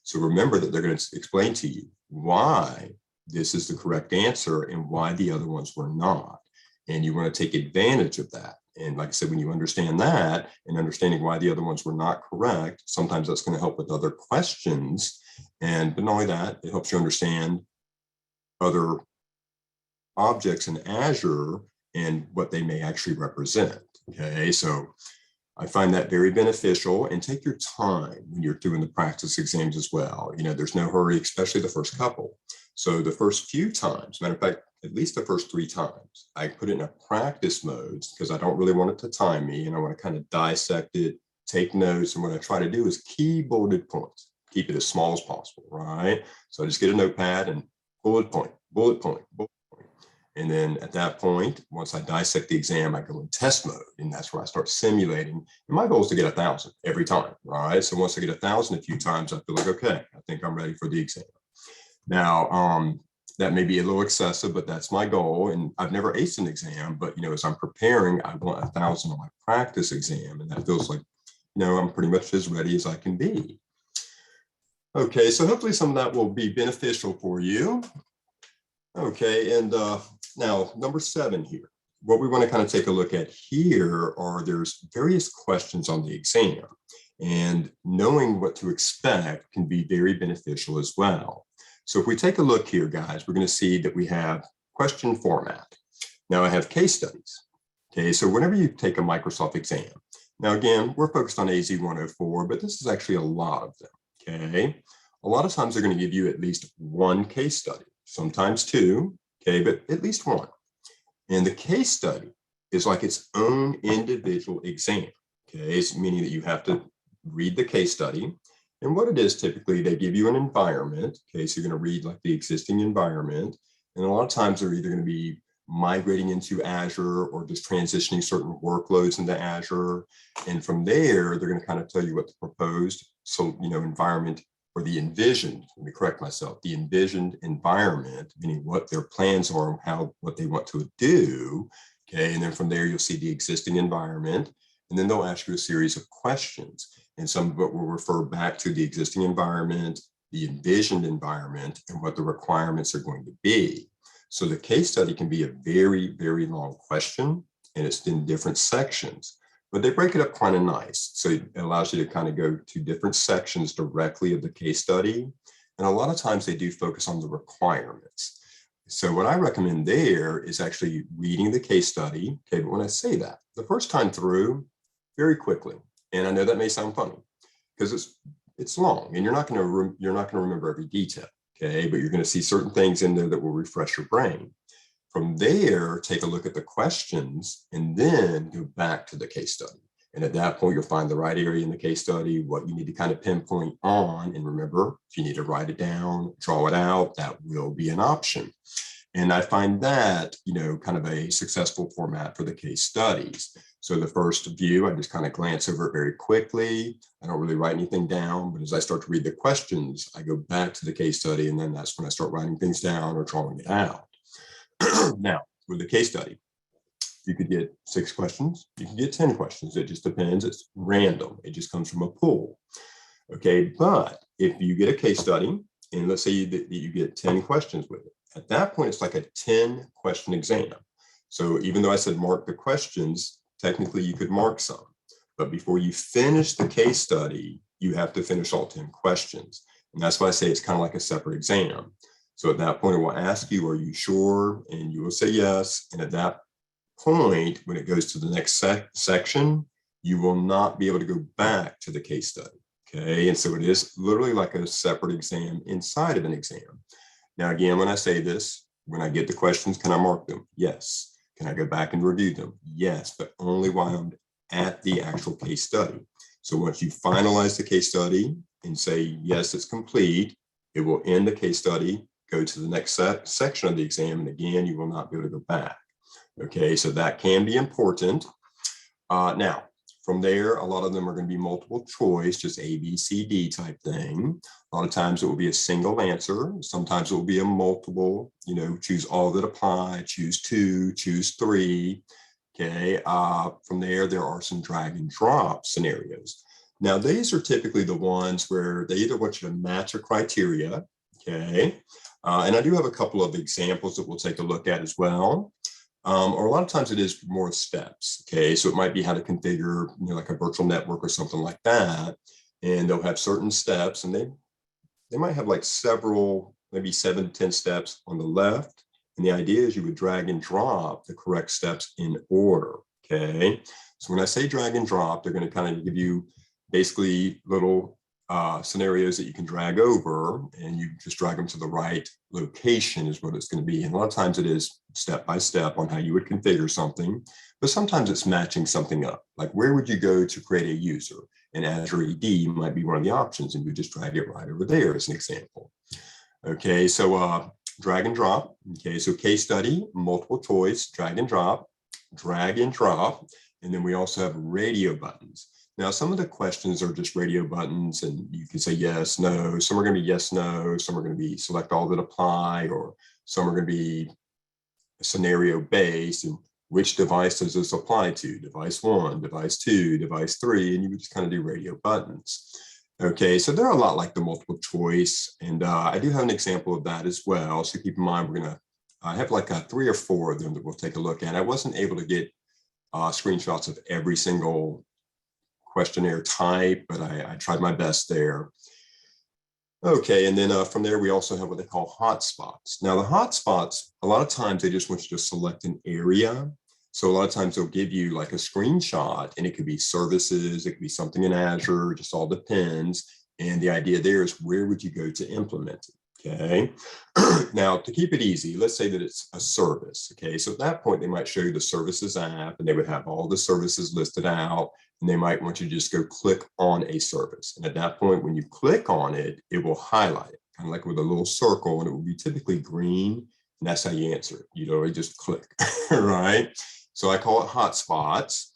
So remember that they're going to explain to you why this is the correct answer and why the other ones were not. And you want to take advantage of that. And like I said, when you understand that and understanding why the other ones were not correct, sometimes that's going to help with other questions. But not only that, it helps you understand other objects in Azure and what they may actually represent. Okay, so I find that very beneficial, and take your time when you're doing the practice exams as well. There's no hurry, especially the first couple. So the first few times, matter of fact, at least the first 3 times, I put it in a practice mode because I don't really want it to time me, and I want to kind of dissect it, take notes. And what I try to do is key bulleted points, keep it as small as possible, right? So I just get a notepad and bullet point, bullet point, bullet point. And then at that point, once I dissect the exam, I go in test mode, and that's where I start simulating. And my goal is to get 1,000 every time, right? So once I get 1,000 a few times, I feel like, okay, I think I'm ready for the exam. Now, that may be a little excessive, but that's my goal. And I've never aced an exam, but, as I'm preparing, I want 1,000 on my practice exam. And that feels like, I'm pretty much as ready as I can be. Okay, so hopefully some of that will be beneficial for you. Okay, and now number 7 here. What we want to kind of take a look at here are there's various questions on the exam. And knowing what to expect can be very beneficial as well. So if we take a look here, guys, we're going to see that we have question format. Now I have case studies. Okay, so whenever you take a Microsoft exam, now again, we're focused on AZ-104, but this is actually a lot of them. Okay, a lot of times they're going to give you at least 1 case study, sometimes 2, okay, but at least 1. And the case study is like its own individual exam, okay, so meaning that you have to read the case study. And what it is, typically, they give you an environment. Okay, so you're going to read like the existing environment. And a lot of times they're either going to be migrating into Azure or just transitioning certain workloads into Azure. And from there, they're going to kind of tell you what the proposed environment, or the envisioned, let me correct myself, the envisioned environment, meaning what their plans are and what they want to do. Okay, and then from there, you'll see the existing environment. And then they'll ask you a series of questions. And some of it will refer back to the existing environment, the envisioned environment, and what the requirements are going to be. So the case study can be a very, very long question, and it's in different sections, but they break it up kind of nice. So it allows you to kind of go to different sections directly of the case study. And a lot of times they do focus on the requirements. So what I recommend there is actually reading the case study. Okay, but when I say that, the first time through, very quickly. And I know that may sound funny because it's long, and you're not going to remember every detail. Okay, but you're going to see certain things in there that will refresh your brain. From there, take a look at the questions and then go back to the case study. And at that point, you'll find the right area in the case study, what you need to kind of pinpoint on. And remember, if you need to write it down, draw it out, that will be an option. And I find that, kind of a successful format for the case studies. So the first view, I just kind of glance over it very quickly. I don't really write anything down, but as I start to read the questions, I go back to the case study, and then that's when I start writing things down or drawing it out. Now, with the case study, you could get 6 questions, you can get 10 questions. It just depends. It's random. It just comes from a pool. Okay, but if you get a case study, and let's say that you get 10 questions with it, at that point, it's like a 10-question exam. So even though I said mark the questions, technically you could mark some. But before you finish the case study, you have to finish all 10 questions. And that's why I say it's kind of like a separate exam. So at that point, it will ask you, are you sure? And you will say yes. And at that point, when it goes to the next section, you will not be able to go back to the case study. Okay, and so it is literally like a separate exam inside of an exam. Now, again, when I say this, when I get the questions, can I mark them? Yes. Can I go back and review them? Yes, but only while I'm at the actual case study. So once you finalize the case study and say, yes, it's complete, it will end the case study, go to the next section of the exam, and again, you will not be able to go back. Okay, so that can be important. Now, from there, a lot of them are going to be multiple choice, just A, B, C, D type thing. A lot of times it will be a single answer. Sometimes it will be a multiple, choose all that apply, choose 2, choose 3. Okay, from there are some drag and drop scenarios. Now, these are typically the ones where they either want you to match a criteria, okay? And I do have a couple of examples that we'll take a look at as well. Or a lot of times it is more steps, okay? So it might be how to configure, like a virtual network or something like that. And they'll have certain steps, and they might have like several, maybe 7 to 10 steps on the left. And the idea is you would drag and drop the correct steps in order, okay? So when I say drag and drop, they're going to kind of give you basically little scenarios that you can drag over, and you just drag them to the right location is what it's going to be. And a lot of times it is step by step on how you would configure something, but sometimes it's matching something up. Like, where would you go to create a user? And Azure AD might be one of the options, and you just drag it right over there as an example. Okay, so drag and drop. Okay, so case study, multiple choice, drag and drop, and then we also have radio buttons. Now, some of the questions are just radio buttons, and you can say yes, no. Some are going to be yes, no. Some are going to be select all that apply, or some are going to be scenario based. And which device does this apply to? Device 1, device 2, device 3, and you would just kind of do radio buttons. Okay, so they're a lot like the multiple choice, and I do have an example of that as well. So keep in mind, we're going to have like 3 or 4 of them that we'll take a look at. I wasn't able to get screenshots of every single questionnaire type, but I tried my best there. Okay, and then from there, we also have what they call hotspots. Now, the hotspots, a lot of times they just want you to select an area. So a lot of times they'll give you like a screenshot, and it could be services, it could be something in Azure, just all depends. And the idea there is, where would you go to implement it? Okay, now to keep it easy, let's say that it's a service. Okay, so at that point, they might show you the services app, and they would have all the services listed out, and they might want you to just go click on a service. And at that point, when you click on it, it will highlight it, kind of like with a little circle, and it will be typically green, and that's how you answer it. You literally just click, right? So I call it hotspots.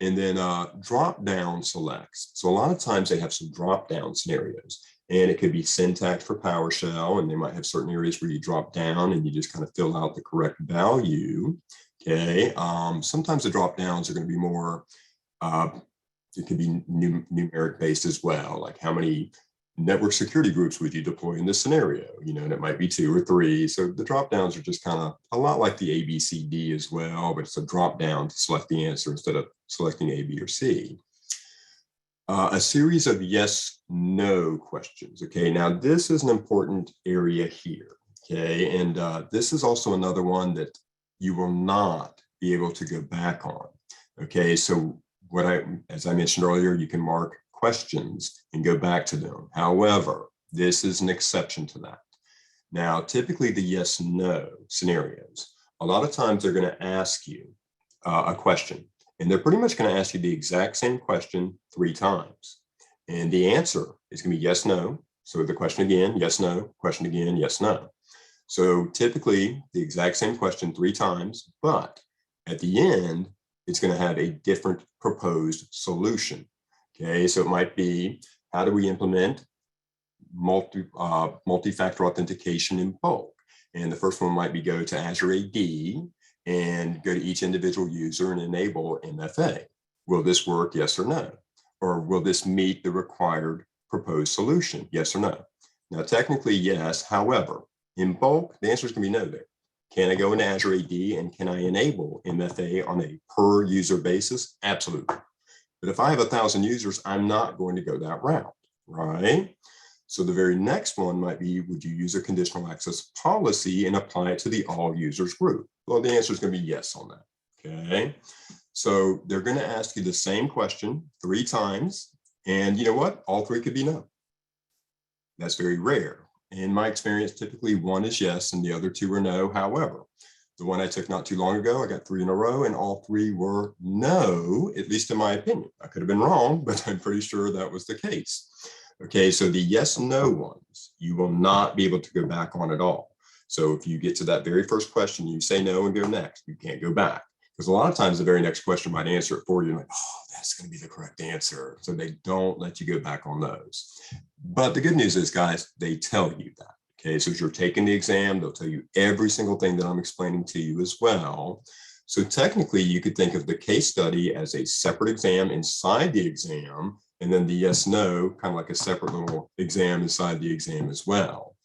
And then drop down selects. So a lot of times they have some drop down scenarios. And it could be syntax for PowerShell, and they might have certain areas where you drop down and you just kind of fill out the correct value. Okay. Sometimes the drop downs are going to be more, it could be numeric based as well. Like, how many network security groups would you deploy in this scenario? And it might be 2 or 3. So the drop downs are just kind of a lot like the A, B, C, D as well, but it's a drop down to select the answer instead of selecting A, B, or C. A series of yes, no questions. Okay, now this is an important area here. Okay, and this is also another one that you will not be able to go back on. Okay, so as I mentioned earlier, you can mark questions and go back to them. However, this is an exception to that. Now, typically the yes, no scenarios, a lot of times they're going to ask you a question. And they're pretty much going to ask you the exact same question 3 times. And the answer is going to be yes, no. So the question again, yes, no, question again, yes, no. So typically the exact same question 3 times, but at the end, it's going to have a different proposed solution. Okay, so it might be, how do we implement multi-factor authentication in bulk? And the first one might be go to Azure AD and go to each individual user and enable MFA. Will this work? Yes or no? Or will this meet the required proposed solution? Yes or no? Now, technically, yes. However, in bulk, the answer is going to be no there. Can I go into Azure AD and can I enable MFA on a per user basis? Absolutely. But if I have 1,000 users, I'm not going to go that route, right? So the very next one might be, would you use a conditional access policy and apply it to the all users group? Well, the answer is going to be yes on that, okay? So they're going to ask you the same question 3 times. And you know what? All 3 could be no. That's very rare. In my experience, typically 1 is yes and the other 2 are no. However, the one I took not too long ago, I got 3 in a row and all 3 were no, at least in my opinion. I could have been wrong, but I'm pretty sure that was the case. Okay, so the yes, no ones, you will not be able to go back on at all. So if you get to that very first question, you say no and go next, you can't go back. Because a lot of times the very next question might answer it for you. Like, oh, that's going to be the correct answer. So they don't let you go back on those. But the good news is, guys, they tell you that. Okay, so as you're taking the exam, they'll tell you every single thing that I'm explaining to you as well. So technically, you could think of the case study as a separate exam inside the exam, and then the yes, no, kind of like a separate little exam inside the exam as well.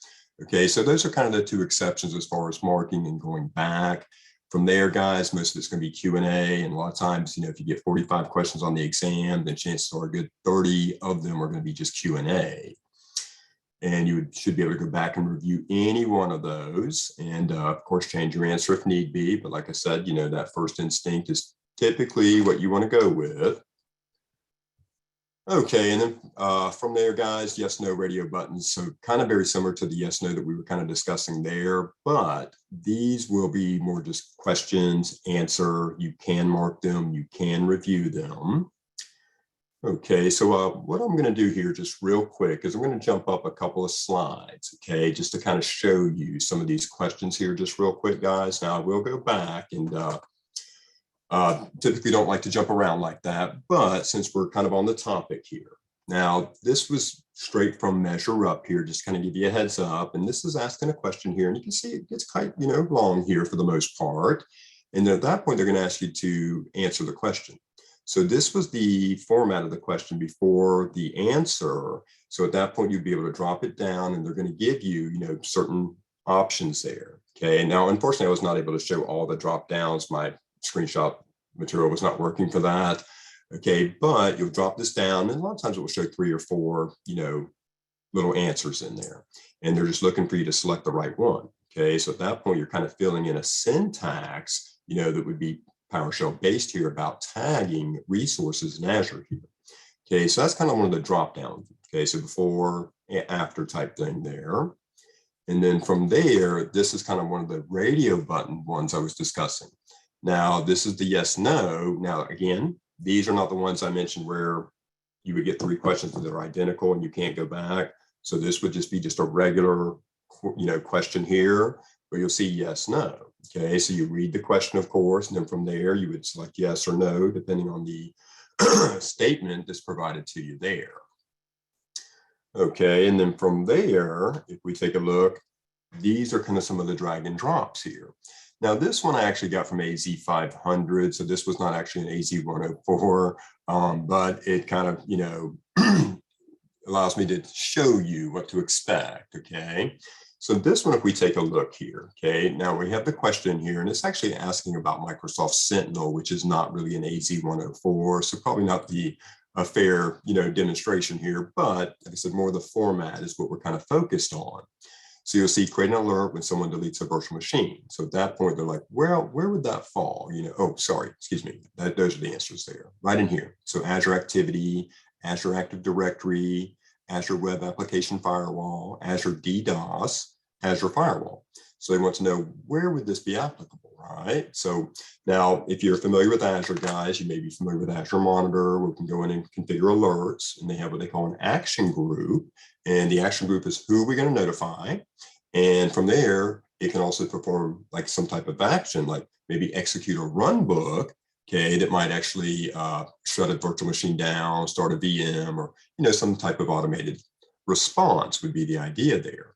Okay, so those are kind of the 2 exceptions as far as marking and going back. From there, guys, most of it's going to be Q&A, and a lot of times, if you get 45 questions on the exam, then chances are a good 30 of them are going to be just Q&A. And you should be able to go back and review any one of those, and of course, change your answer if need be. But like I said, that first instinct is typically what you want to go with. Okay, and then from there, guys, yes, no radio buttons. So kind of very similar to the yes, no that we were kind of discussing there, but these will be more just questions, answer. You can mark them, you can review them. Okay, so what I'm going to do here just real quick is I'm going to jump up a couple of slides, okay, just to kind of show you some of these questions here just real quick, guys. Now, I will go back and typically don't like to jump around like that, but since we're kind of on the topic here. Now, this was straight from Measure Up here, just kind of give you a heads up. And this is asking a question here, and you can see it gets quite, long here for the most part. And then at that point, they're going to ask you to answer the question. So this was the format of the question before the answer. So at that point, you'd be able to drop it down, and they're going to give you, certain options there. Okay. Now, unfortunately, I was not able to show all the drop downs. My screenshot material was not working for that. Okay, but you'll drop this down, and a lot of times it will show 3 or 4, little answers in there, and they're just looking for you to select the right one. Okay, so at that point, you're kind of filling in a syntax, that would be PowerShell based here about tagging resources in Azure here. Okay, so that's kind of one of the drop downs. Okay, so before, after type thing there. And then from there, this is kind of one of the radio button ones I was discussing. Now, this is the yes, no. Now, again, these are not the ones I mentioned where you would get 3 questions that are identical and you can't go back. So this would just be just a regular, question here where you'll see yes, no. Okay, so you read the question, of course, and then from there you would select yes or no, depending on the statement that's provided to you there. Okay, and then from there, if we take a look, these are kind of some of the drag and drops here. Now, this one I actually got from AZ-500, so this was not actually an AZ-104, but it kind of, allows me to show you what to expect, okay? So this one, if we take a look here, okay, now we have the question here, and it's actually asking about Microsoft Sentinel, which is not really an AZ-104, so probably not a fair, demonstration here, but like I said, more of the format is what we're kind of focused on. So you'll see create an alert when someone deletes a virtual machine. So at that point, they're like, well, where would that fall? Oh, sorry, excuse me. Those are the answers there, right in here. So Azure Activity, Azure Active Directory, Azure Web Application Firewall, Azure DDoS, Azure Firewall. So they want to know, where would this be applicable, right? So now, if you're familiar with Azure, guys, you may be familiar with Azure Monitor. We can go in and configure alerts, and they have what they call an action group. And the action group is who we're going to notify. And from there, it can also perform like some type of action, like maybe execute a run book, okay, that might actually shut a virtual machine down, start a VM, or some type of automated response would be the idea there.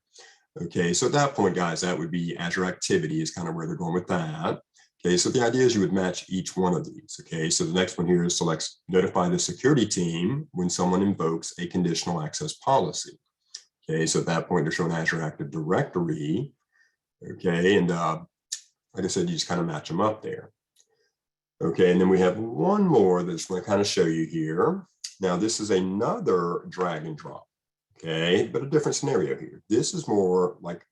Okay, so at that point, guys, that would be Azure Activity is kind of where they're going with that. Okay, so the idea is you would match each one of these. Okay, so the next one here is select notify the security team when someone invokes a conditional access policy. Okay, so at that point, they're showing Azure Active Directory. Okay, and like I said, you just kind of match them up there. Okay, and then we have one more that's going to kind of show you here. Now, this is another drag and drop. Okay, but a different scenario here. This is more like,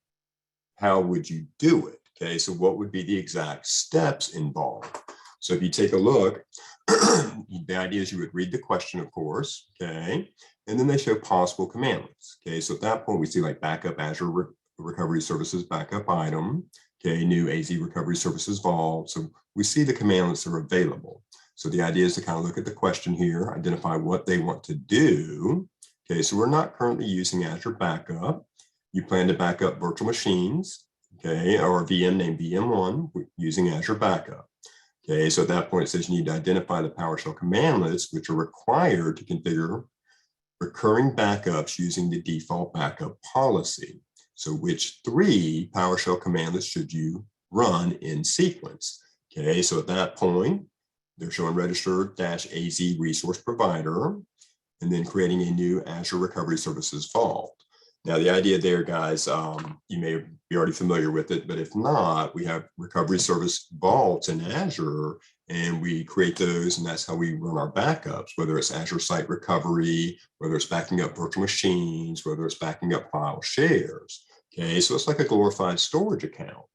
how would you do it? Okay, so what would be the exact steps involved? So if you take a look, the idea is you would read the question, of course, okay, and then they show possible commandlets. Okay, so at that point, we see like backup Azure Recovery Services backup item, okay, new AZ Recovery Services vault. So we see the commandlets that are available. So the idea is to kind of look at the question here, identify what they want to do. Okay, so we're not currently using Azure Backup. You plan to back up virtual machines, okay, or a VM named VM1 using Azure Backup. Okay, so at that point, it says you need to identify the PowerShell commandlets, which are required to configure recurring backups using the default backup policy. So which 3 PowerShell commandlets should you run in sequence? Okay, so at that point, they're showing register-AZ resource provider, and then creating a new Azure Recovery Services vault. Now, the idea there, guys, you may be already familiar with it, but if not, we have recovery service vaults in Azure, and we create those, and that's how we run our backups, whether it's Azure Site Recovery, whether it's backing up virtual machines, whether it's backing up file shares. Okay, so it's like a glorified storage account.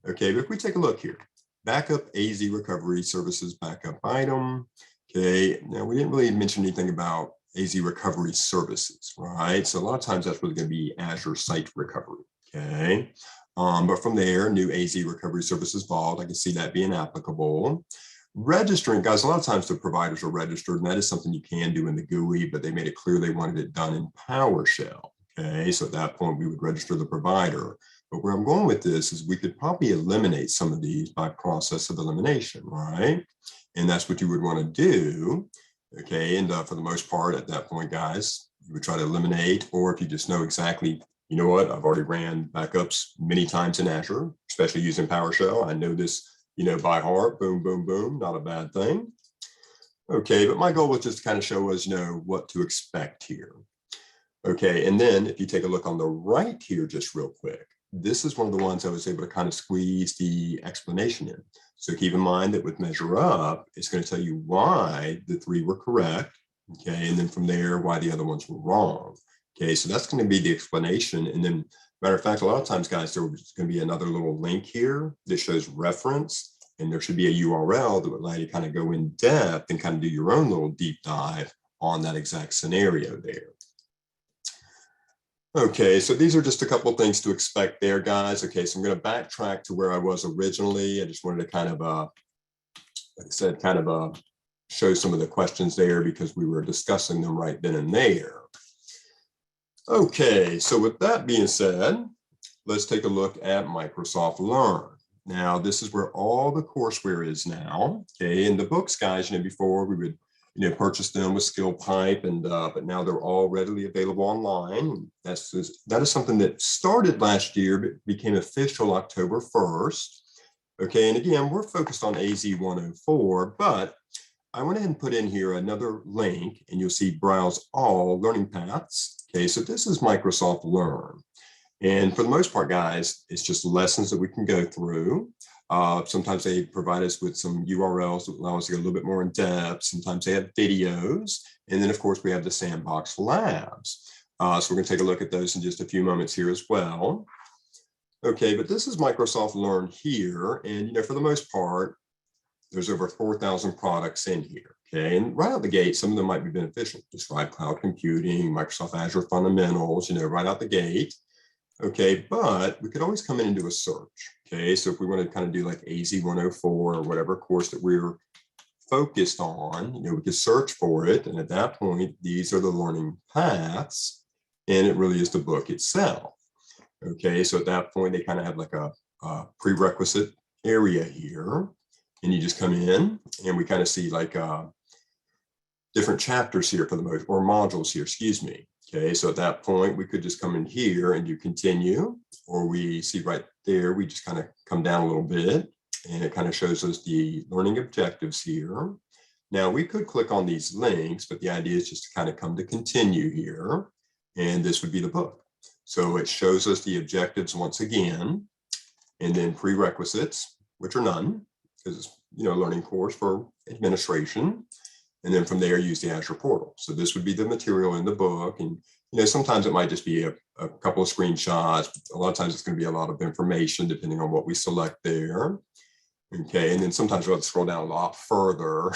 Okay, but if we take a look here, backup AZ Recovery Services backup item. Okay, now we didn't really mention anything about AZ Recovery Services, right? So a lot of times that's really going to be Azure Site Recovery, okay? But from there, new AZ Recovery Services vault, I can see that being applicable. Registering, guys, a lot of times the providers are registered, and that is something you can do in the GUI, but they made it clear they wanted it done in PowerShell, okay? So at that point, we would register the provider. But where I'm going with this is we could probably eliminate some of these by process of elimination, right? And that's what you would want to do. Okay, and for the most part, at that point, guys, you would try to eliminate, or if you just know exactly, you know what, I've already ran backups many times in Azure, especially using PowerShell. I know this, by heart, boom, boom, boom, not a bad thing. Okay, but my goal was just to kind of show us, what to expect here. Okay, and then if you take a look on the right here, just real quick, this is one of the ones I was able to kind of squeeze the explanation in. So keep in mind that with measure up, it's going to tell you why the 3 were correct, okay, and then from there, why the other ones were wrong. Okay, so that's going to be the explanation. And then, matter of fact, a lot of times, guys, there's going to be another little link here that shows reference, and there should be a URL that would allow you to kind of go in depth and kind of do your own little deep dive on that exact scenario there. Okay, so these are just a couple of things to expect there, guys. Okay, so I'm going to backtrack to where I was originally. I just wanted to kind of, like I said, show some of the questions there because we were discussing them right then and there. Okay, so with that being said, let's take a look at Microsoft Learn. Now, this is where all the courseware is now. Okay, in the books, guys, before we would purchase them with SkillPipe, and but now they're all readily available online. That is something that started last year, but became official October 1st. Okay, and again, we're focused on AZ-104, but I went ahead and put in here another link, and you'll see browse all learning paths. Okay, so this is Microsoft Learn. And for the most part, guys, it's just lessons that we can go through. Sometimes they provide us with some URLs that allow us to get a little bit more in depth. Sometimes they have videos. And then, of course, we have the sandbox labs. So we're going to take a look at those in just a few moments here as well. Okay, but this is Microsoft Learn here. And, for the most part, there's over 4,000 products in here. Okay, and right out the gate, some of them might be beneficial. Describe cloud computing, Microsoft Azure fundamentals, right out the gate. Okay, but we could always come in and do a search. Okay, so if we want to kind of do like AZ-104 or whatever course that we're focused on, we could search for it. And at that point, these are the learning paths, and it really is the book itself. Okay, so at that point, they kind of have like a prerequisite area here, and you just come in and we kind of see like different chapters here for the most, or modules here, excuse me. Okay, so at that point, we could just come in here and do continue, or we see right there, we just kind of come down a little bit, and it kind of shows us the learning objectives here. Now, we could click on these links, but the idea is just to kind of come to continue here, and this would be the book. So it shows us the objectives once again, and then prerequisites, which are none, because it's a learning course for administration. And then from there, use the Azure portal. So this would be the material in the book. And sometimes it might just be a couple of screenshots. A lot of times it's going to be a lot of information depending on what we select there. Okay, and then sometimes we'll have to scroll down a lot further,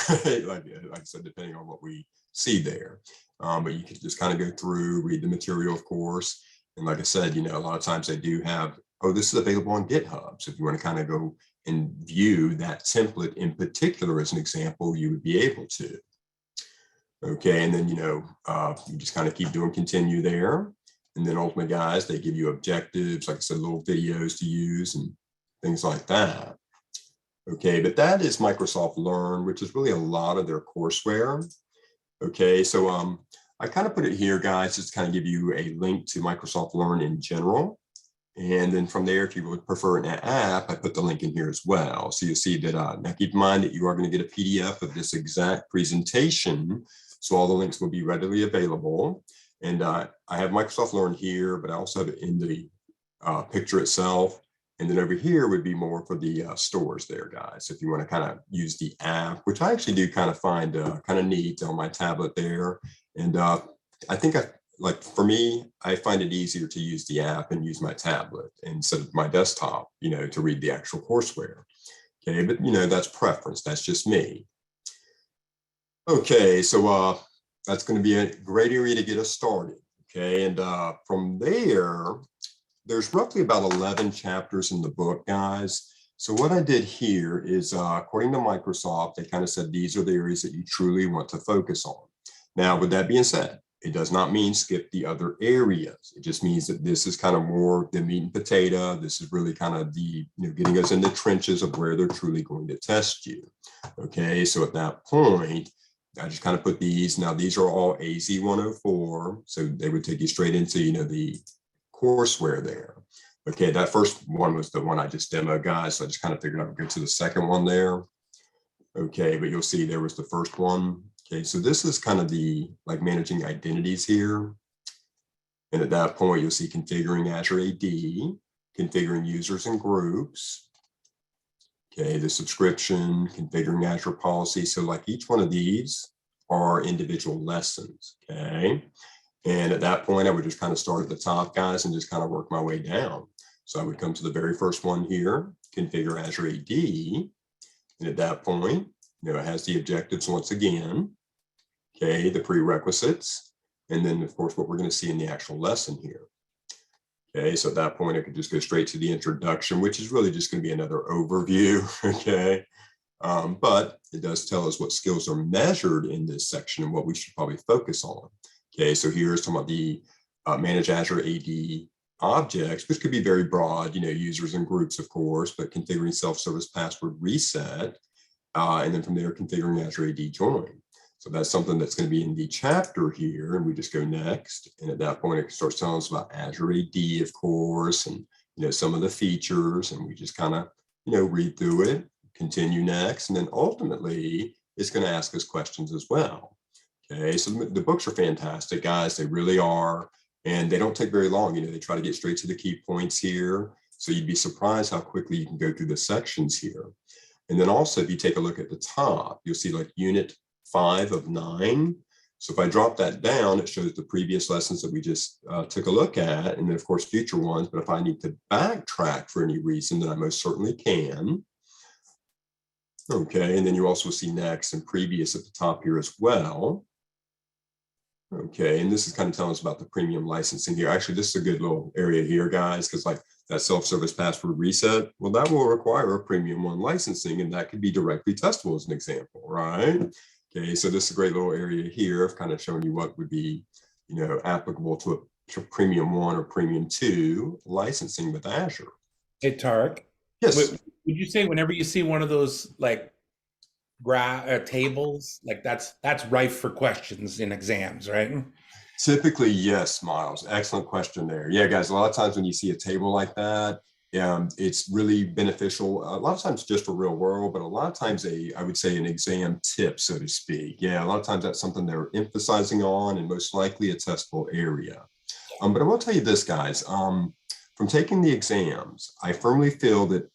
like I said, depending on what we see there. But you can just kind of go through, read the material, of course. And like I said, a lot of times they do have, oh, this is available on GitHub. So if you want to kind of go and view that template in particular as an example, you would be able to. Okay, and then, you just kind of keep doing continue there. And then ultimately, guys, they give you objectives, like I said, little videos to use and things like that. Okay, but that is Microsoft Learn, which is really a lot of their courseware. Okay, so I kind of put it here, guys, just to kind of give you a link to Microsoft Learn in general. And then from there, if you would prefer an app, I put the link in here as well. So you'll see that, now keep in mind that you are going to get a PDF of this exact presentation. So all the links will be readily available. And I have Microsoft Learn here, but I also have it in the picture itself. And then over here would be more for the stores there, guys. If you want to kind of use the app, which I actually do kind of find kind of neat on my tablet there. And I think for me, I find it easier to use the app and use my tablet instead of my desktop, to read the actual courseware. Okay, but that's preference. That's just me. Okay, so that's going to be a great area to get us started. Okay, and from there, there's roughly about 11 chapters in the book, guys. So what I did here is, according to Microsoft, they kind of said these are the areas that you truly want to focus on. Now, with that being said, it does not mean skip the other areas. It just means that this is kind of more the meat and potato. This is really kind of the, getting us in the trenches of where they're truly going to test you. Okay, so at that point, I just kind of put these. Now, these are all AZ-104. So they would take you straight into, the courseware there. Okay, that first one was the one I just demoed, guys. So I just kind of figured I would go to the second one there. Okay, but you'll see there was the first one. Okay, so this is kind of the like managing identities here. And at that point, you'll see configuring Azure AD, configuring users and groups. Okay, the subscription, configuring Azure policy. So like each one of these are individual lessons, okay? And at that point, I would just kind of start at the top, guys, and just kind of work my way down. So I would come to the very first one here, configure Azure AD. And at that point, it has the objectives once again, okay, the prerequisites, and then, of course, what we're going to see in the actual lesson here. Okay, so at that point, I could just go straight to the introduction, which is really just going to be another overview, okay? But it does tell us what skills are measured in this section and what we should probably focus on. Okay, so here's some of the manage Azure AD objects, which could be very broad, users and groups, of course, but configuring self-service password reset, and then from there, configuring Azure AD join. So that's something that's going to be in the chapter here, and we just go next. And at that point, it starts telling us about Azure AD, of course, and some of the features, and we just kind of read through it, continue next, and then ultimately, it's going to ask us questions as well. Okay, so the books are fantastic, guys. They really are, and they don't take very long. They try to get straight to the key points here, so you'd be surprised how quickly you can go through the sections here. And then also, if you take a look at the top, you'll see like Unit 5 of 9. So if I drop that down, it shows the previous lessons that we just took a look at, and then of course future ones. But if I need to backtrack for any reason, then I most certainly can. Okay, and then you also see next and previous at the top here as well. Okay, and this is kind of telling us about the premium licensing here. Actually, this is a good little area here, guys, because like that self-service password reset, well, that will require a premium one licensing, and that could be directly testable as an example, right? Okay, so this is a great little area here of kind of showing you what would be, applicable to a premium one or premium two licensing with Azure. Hey, Tarik, Yes. would you say whenever you see one of those like tables, like that's rife for questions in exams, right? Typically, yes, Miles. Excellent question there. Yeah, guys, a lot of times when you see a table like that, it's really beneficial. A lot of times just for real world, but a lot of times I would say an exam tip, so to speak. Yeah, a lot of times that's something they're emphasizing on and most likely a testable area. But I will tell you this, guys, from taking the exams, I firmly feel that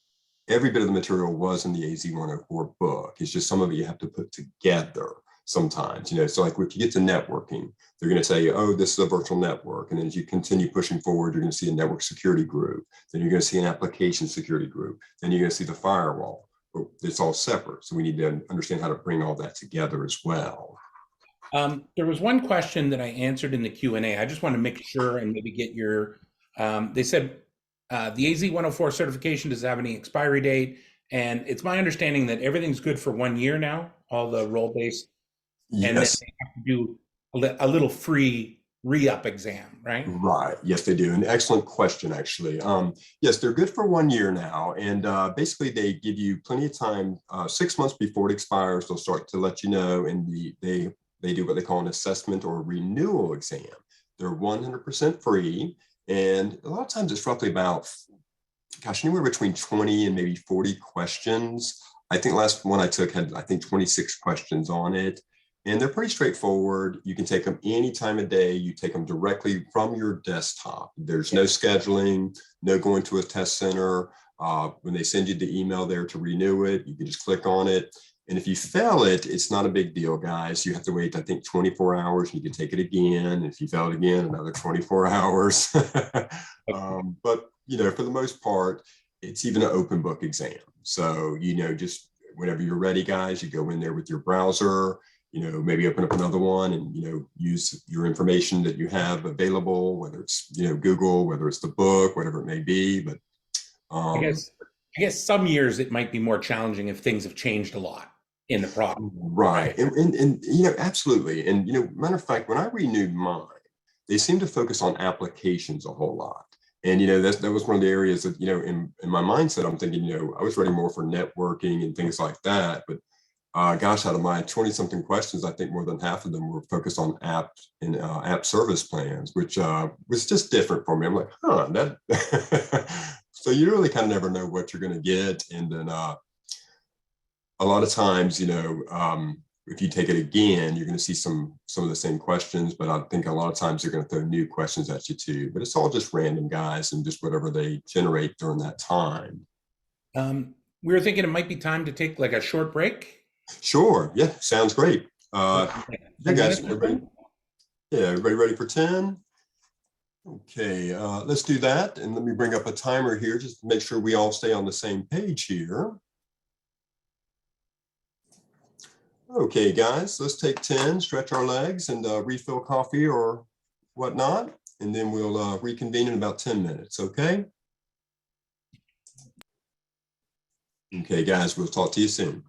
every bit of the material was in the AZ-104 book. It's just some of it you have to put together sometimes, So like if you get to networking, they're going to say, oh, this is a virtual network. And then as you continue pushing forward, you're going to see a network security group. Then you're going to see an application security group. Then you're going to see the firewall. But it's all separate. So we need to understand how to bring all that together as well. There was one question that I answered in the Q&A. I just want to make sure and maybe get your, they said the AZ-104 certification does have any expiry date. And it's my understanding that everything's good for 1 year now, all the role-based, and then Yes. they have to do a little free re-up exam, right? Right. Yes, they do. An excellent question, actually. Yes, they're good for 1 year now. And basically, they give you plenty of time. 6 months before it expires, they'll start to let you know. And they do what they call an assessment or renewal exam. They're 100% free. And a lot of times it's roughly about, gosh, anywhere between 20 and maybe 40 questions. I think the last one I took had, I think, 26 questions on it. And they're pretty straightforward. You can take them any time of day. You take them directly from your desktop. There's no scheduling, no going to a test center. When they send you the email there to renew it, you can just click on it. And if you fail it, it's not a big deal, guys. You have to wait, I think, 24 hours. You can take it again. If you fail it again, another 24 hours. But, for the most part, it's even an open book exam. So, just whenever you're ready, guys, you go in there with your browser, maybe open up another one and, use your information that you have available, whether it's, Google, whether it's the book, whatever it may be. But I guess I guess some years it might be more challenging if things have changed a lot in the product, right. right? And absolutely. And, matter of fact, when I renewed mine, they seem to focus on applications a whole lot. And, that was one of the areas that, in my mindset, I'm thinking, I was ready more for networking and things like that. But gosh, out of my 20 something questions, I think more than half of them were focused on app and app service plans, which was just different for me. I'm like, that. So you really kind of never know what you're going to get. And then a lot of times, if you take it again, you're going to see some of the same questions, but I think a lot of times they're going to throw new questions at you too. But it's all just random, guys, and just whatever they generate during that time. We were thinking it might be time to take like a short break. Sure. Yeah, sounds great. Like Yeah, 10 guys, minutes or everybody. so? Yeah, everybody ready for 10? Okay, let's do that. And let me bring up a timer here just to make sure we all stay on the same page here. Okay, guys, let's take 10, stretch our legs and refill coffee or whatnot. And then we'll reconvene in about 10 minutes, okay? Okay, guys, we'll talk to you soon.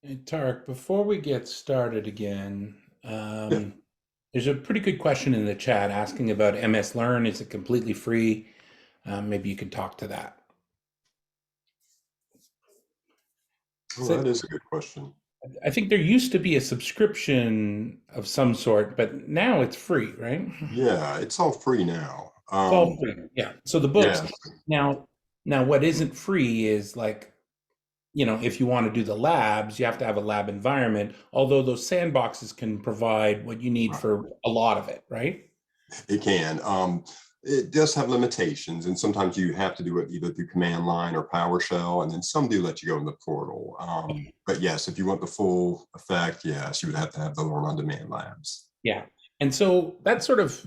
Hey, Tarik, before we get started again, Yeah, there's a pretty good question in the chat asking about MS Learn. Is it completely free? Maybe you could talk to that. oh, So that is a good question. I think there used to be a subscription of some sort, but now it's free, right? Yeah, it's all free now. It's all free. Yeah. So the books Yeah, now, now what isn't free is like, if you want to do the labs, you have to have a lab environment, although those sandboxes can provide what you need right. for a lot of it, right? It can. It does have limitations, and sometimes you have to do it either through command line or PowerShell, and then some do let you go in the portal. But yes, if you want the full effect, yes, you would have to have the Learn on Demand labs. Yeah. And so that's sort of,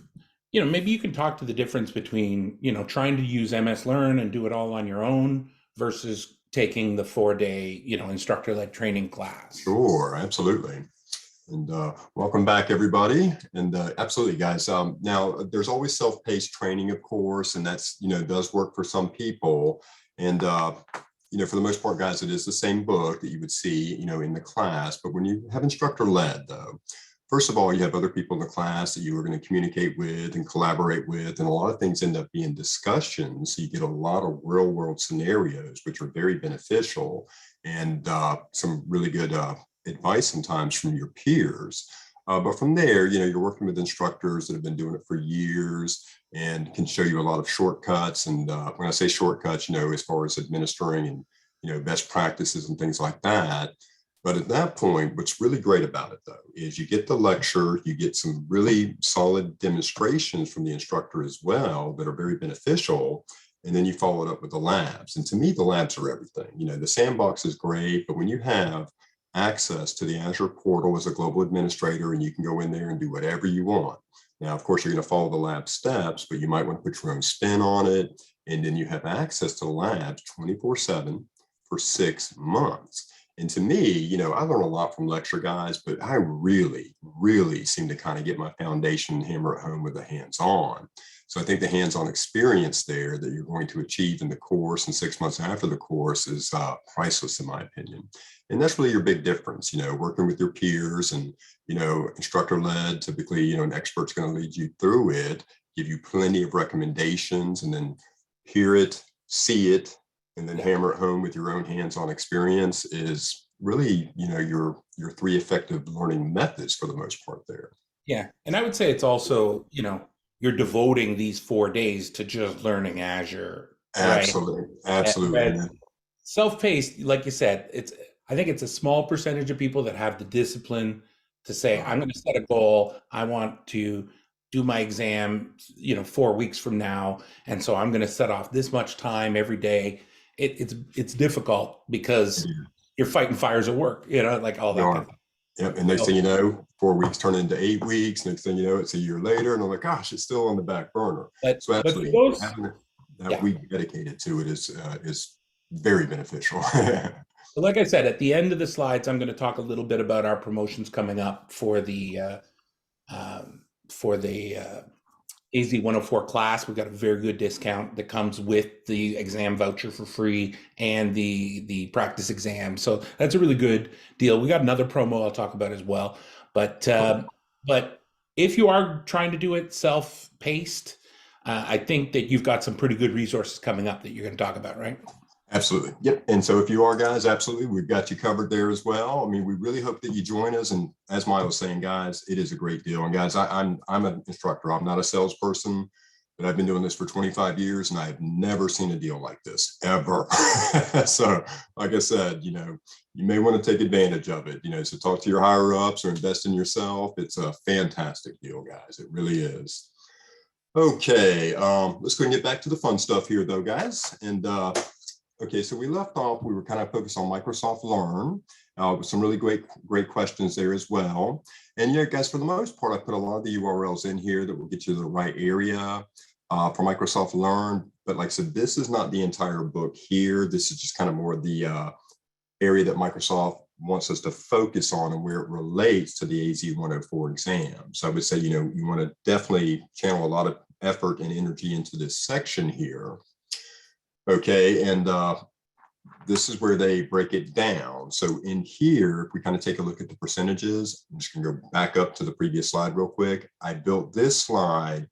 maybe you can talk to the difference between, trying to use MS Learn and do it all on your own versus taking the 4-day, instructor-led training class. Sure, absolutely. And welcome back, everybody. And absolutely, guys. Now, there's always self-paced training, of course, and that's, does work for some people. And, for the most part, guys, it is the same book that you would see, in the class. But when you have instructor-led, though, first of all, you have other people in the class that you are going to communicate with and collaborate with. And a lot of things end up being discussions. So you get a lot of real-world scenarios, which are very beneficial, and some really good advice sometimes from your peers. But from there, you're working with instructors that have been doing it for years and can show you a lot of shortcuts. And when I say shortcuts, as far as administering and, best practices and things like that. But at that point, what's really great about it, though, is you get the lecture, you get some really solid demonstrations from the instructor as well that are very beneficial. And then you follow it up with the labs. And to me, the labs are everything. The sandbox is great, but when you have access to the Azure portal as a global administrator, and you can go in there and do whatever you want. Now, of course, you're going to follow the lab steps, but you might want to put your own spin on it. And then you have access to the labs 24/7 for 6 months. And to me, I learn a lot from lecture guys, but I really, really seem to kind of get my foundation hammer at home with the hands-on. So I think the hands-on experience there that you're going to achieve in the course and 6 months after the course is priceless, in my opinion. And that's really your big difference, working with your peers and, instructor-led. Typically, an expert's going to lead you through it, give you plenty of recommendations, and then hear it, see it, and then hammer it home with your own hands-on experience is really, your 3 effective learning methods for the most part there. Yeah. And I would say it's also, you're devoting these 4 days to just learning Azure, right? Absolutely. Absolutely. Self-paced, like you said, I think it's a small percentage of people that have the discipline to say, I'm going to set a goal. I want to do my exam, 4 weeks from now. And so I'm going to set off this much time every day. It's difficult because you're fighting fires at work, like all that kind of thing. Yep. And next thing you know, 4 weeks turn into 8 weeks. Next thing you know, it's a year later. And I'm like, gosh, it's still on the back burner. So But for absolutely, those, having that yeah. week dedicated to it is very beneficial. So like I said, at the end of the slides, I'm going to talk a little bit about our promotions coming up for the AZ-104 class. We've got a very good discount that comes with the exam voucher for free and the practice exam. So that's a really good deal. We got another promo I'll talk about as well. But if you are trying to do it self-paced, I think that you've got some pretty good resources coming up that you're going to talk about, right? Absolutely. Yep. And so if you are, guys, absolutely, we've got you covered there as well. I mean, we really hope that you join us. And as Milo was saying, guys, it is a great deal. And guys, I'm an instructor. I'm not a salesperson, but I've been doing this for 25 years and I've never seen a deal like this ever. So like I said, you may want to take advantage of it, so talk to your higher ups or invest in yourself. It's a fantastic deal, guys. It really is. Okay. Let's go and get back to the fun stuff here though, guys. And, okay, so we left off, we were kind of focused on Microsoft Learn, with some really great questions there as well. And guys, for the most part, I put a lot of the URLs in here that will get you to the right area for Microsoft Learn. But like I said, this is not the entire book here. This is just kind of more the area that Microsoft wants us to focus on and where it relates to the AZ-104 exam. So I would say, you want to definitely channel a lot of effort and energy into this section here. Okay, and this is where they break it down. So in here, if we kind of take a look at the percentages, I'm just going to go back up to the previous slide real quick. I built this slide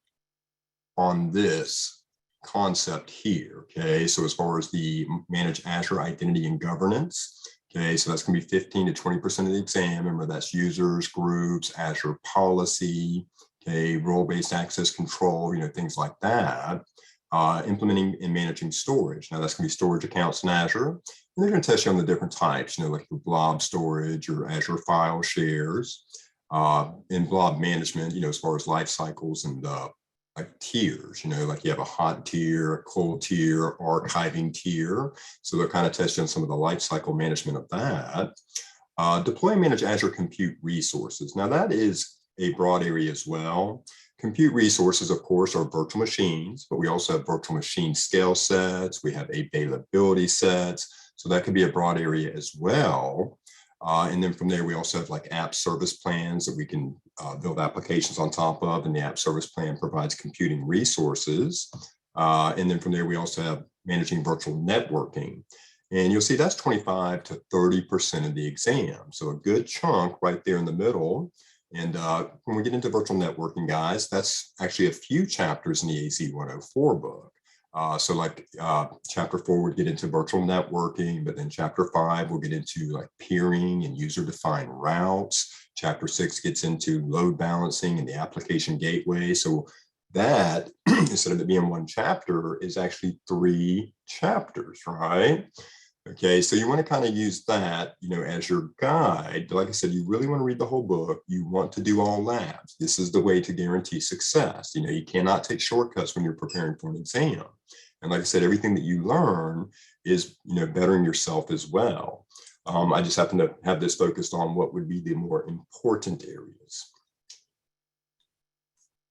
on this concept here. Okay, so as far as the manage Azure identity and governance, okay, so that's going to be 15 to 20% of the exam. Remember, that's users, groups, Azure policy, okay, role-based access control, things like that. Implementing and managing storage. Now that's going to be storage accounts in Azure. And they're going to test you on the different types, like your blob storage or Azure file shares. In blob management, as far as life cycles and like tiers, like you have a hot tier, a cold tier, archiving tier. So they'll kind of test you on some of the life cycle management of that. Deploy and manage Azure compute resources. Now that is a broad area as well. Compute resources, of course, are virtual machines, but we also have virtual machine scale sets. We have availability sets. So that could be a broad area as well. And then from there, we also have like app service plans that we can build applications on top of. And the app service plan provides computing resources. And then from there, we also have managing virtual networking. And you'll see that's 25 to 30% of the exam. So a good chunk right there in the middle. And when we get into virtual networking, guys, that's actually a few chapters in the AZ-104 book. So like chapter 4 would get into virtual networking, but then chapter 5 will get into like peering and user-defined routes. Chapter 6 gets into load balancing and the application gateway. So that, instead of it being one chapter, is actually 3 chapters, right? Okay, so you want to kind of use that, as your guide. But like I said, you really want to read the whole book. You want to do all labs. This is the way to guarantee success. You cannot take shortcuts when you're preparing for an exam. And like I said, everything that you learn is, bettering yourself as well. I just happen to have this focused on what would be the more important areas.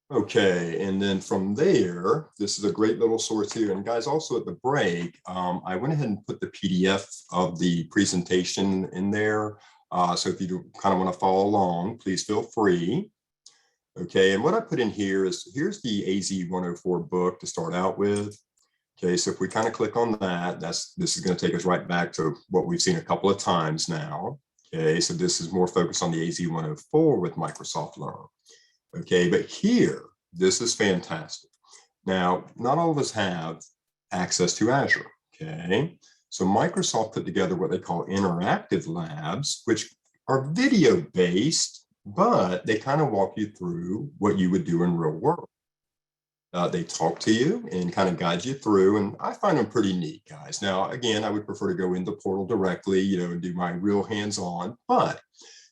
Okay, and then from there, this is a great little source here. And guys, also at the break, I went ahead and put the PDF of the presentation in there. So if you kind of want to follow along, please feel free. Okay, and what I put in here is, here's the AZ-104 book to start out with. Okay, so if we kind of click on that, this is going to take us right back to what we've seen a couple of times now. Okay, so this is more focused on the AZ-104 with Microsoft Learn. Okay, but here, this is fantastic. Now, not all of us have access to Azure, okay? So Microsoft put together what they call interactive labs, which are video-based, but they kind of walk you through what you would do in real world. They talk to you and kind of guide you through, and I find them pretty neat, guys. Now, again, I would prefer to go in the portal directly, and do my real hands-on, but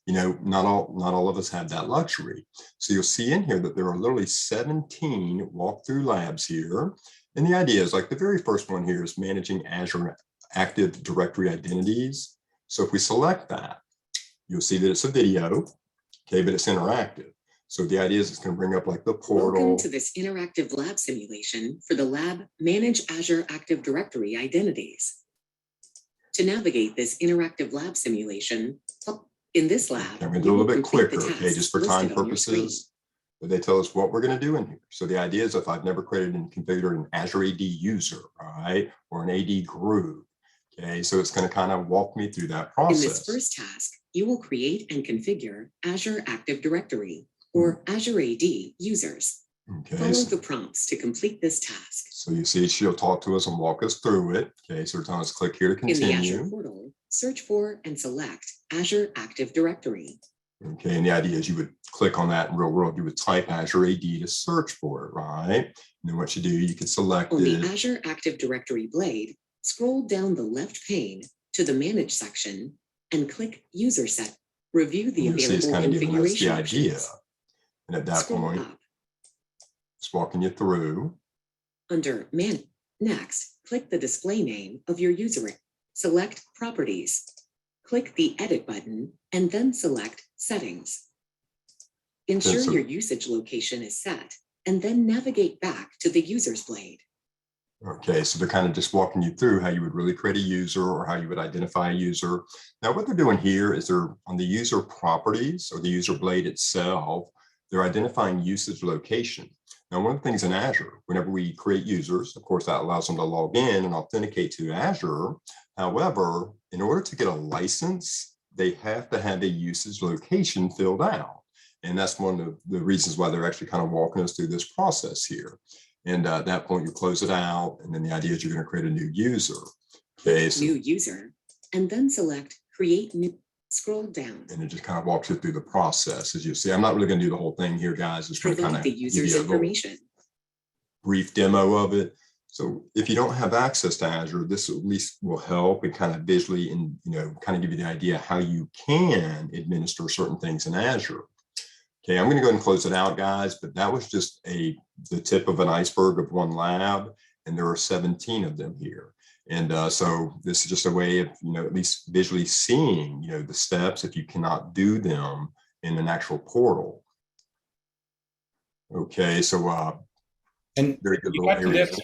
not all of us have that luxury. So you'll see in here that there are literally 17 walkthrough labs here. And the idea is, like, the very first one here is managing Azure Active Directory identities. So if we select that, you'll see that it's a video, okay, but it's interactive. So the idea is it's going to bring up like the portal. Welcome to this interactive lab simulation for the lab Manage Azure Active Directory Identities. To navigate this interactive lab simulation, in this lab, I'm going to do a little bit quicker, okay, just for time purposes. But they tell us what we're going to do in here. So the idea is, if I've never created and configured an Azure AD user, right, or an AD group, okay, so it's going to kind of walk me through that process. In this first task, you will create and configure Azure Active Directory, or Azure AD users. Okay, follow the prompts to complete this task. So you see, she'll talk to us and walk us through it. Okay, so we're telling us click here to continue. In the Azure portal, search for and select Azure Active Directory. Okay, and the idea is you would click on that in real world. You would type Azure AD to search for it, right? And then what you do, you can select on it. The Azure Active Directory blade, scroll down the left pane to the Manage section and click User Set. Review the available configuration options. And at that point, it's walking you through. Under Next, click the display name of your user. Select Properties. Click the Edit button and then select Settings. Ensure your usage location is set and then navigate back to the User's blade. Okay, so they're kind of just walking you through how you would really create a user or how you would identify a user. Now, what they're doing here is they're on the user properties or the user blade itself. they're identifying usage location. Now, one of the things in Azure, whenever we create users, of course, that allows them to log in and authenticate to Azure. However, in order to get a license, they have to have a usage location filled out. And that's one of the reasons why they're actually kind of walking us through this process here. And at that point, you close it out. And then the idea is you're going to create a new user. Okay, so, New user, and then select Create New. Scroll down. and it just kind of walks you through the process. As you see, I'm not really going to do the whole thing here, guys. Just going to kind Provide of the give user's you a little information. brief demo of it. So if you don't have access to Azure, this at least will help and kind of visually and, kind of give you the idea how you can administer certain things in Azure. Okay, I'm going to go ahead and close it out, guys, but that was just the tip of an iceberg of one lab, and there are 17 of them here. And so this is just a way of, at least visually seeing, the steps if you cannot do them in an actual portal. Okay, so And very good you little got to area. this.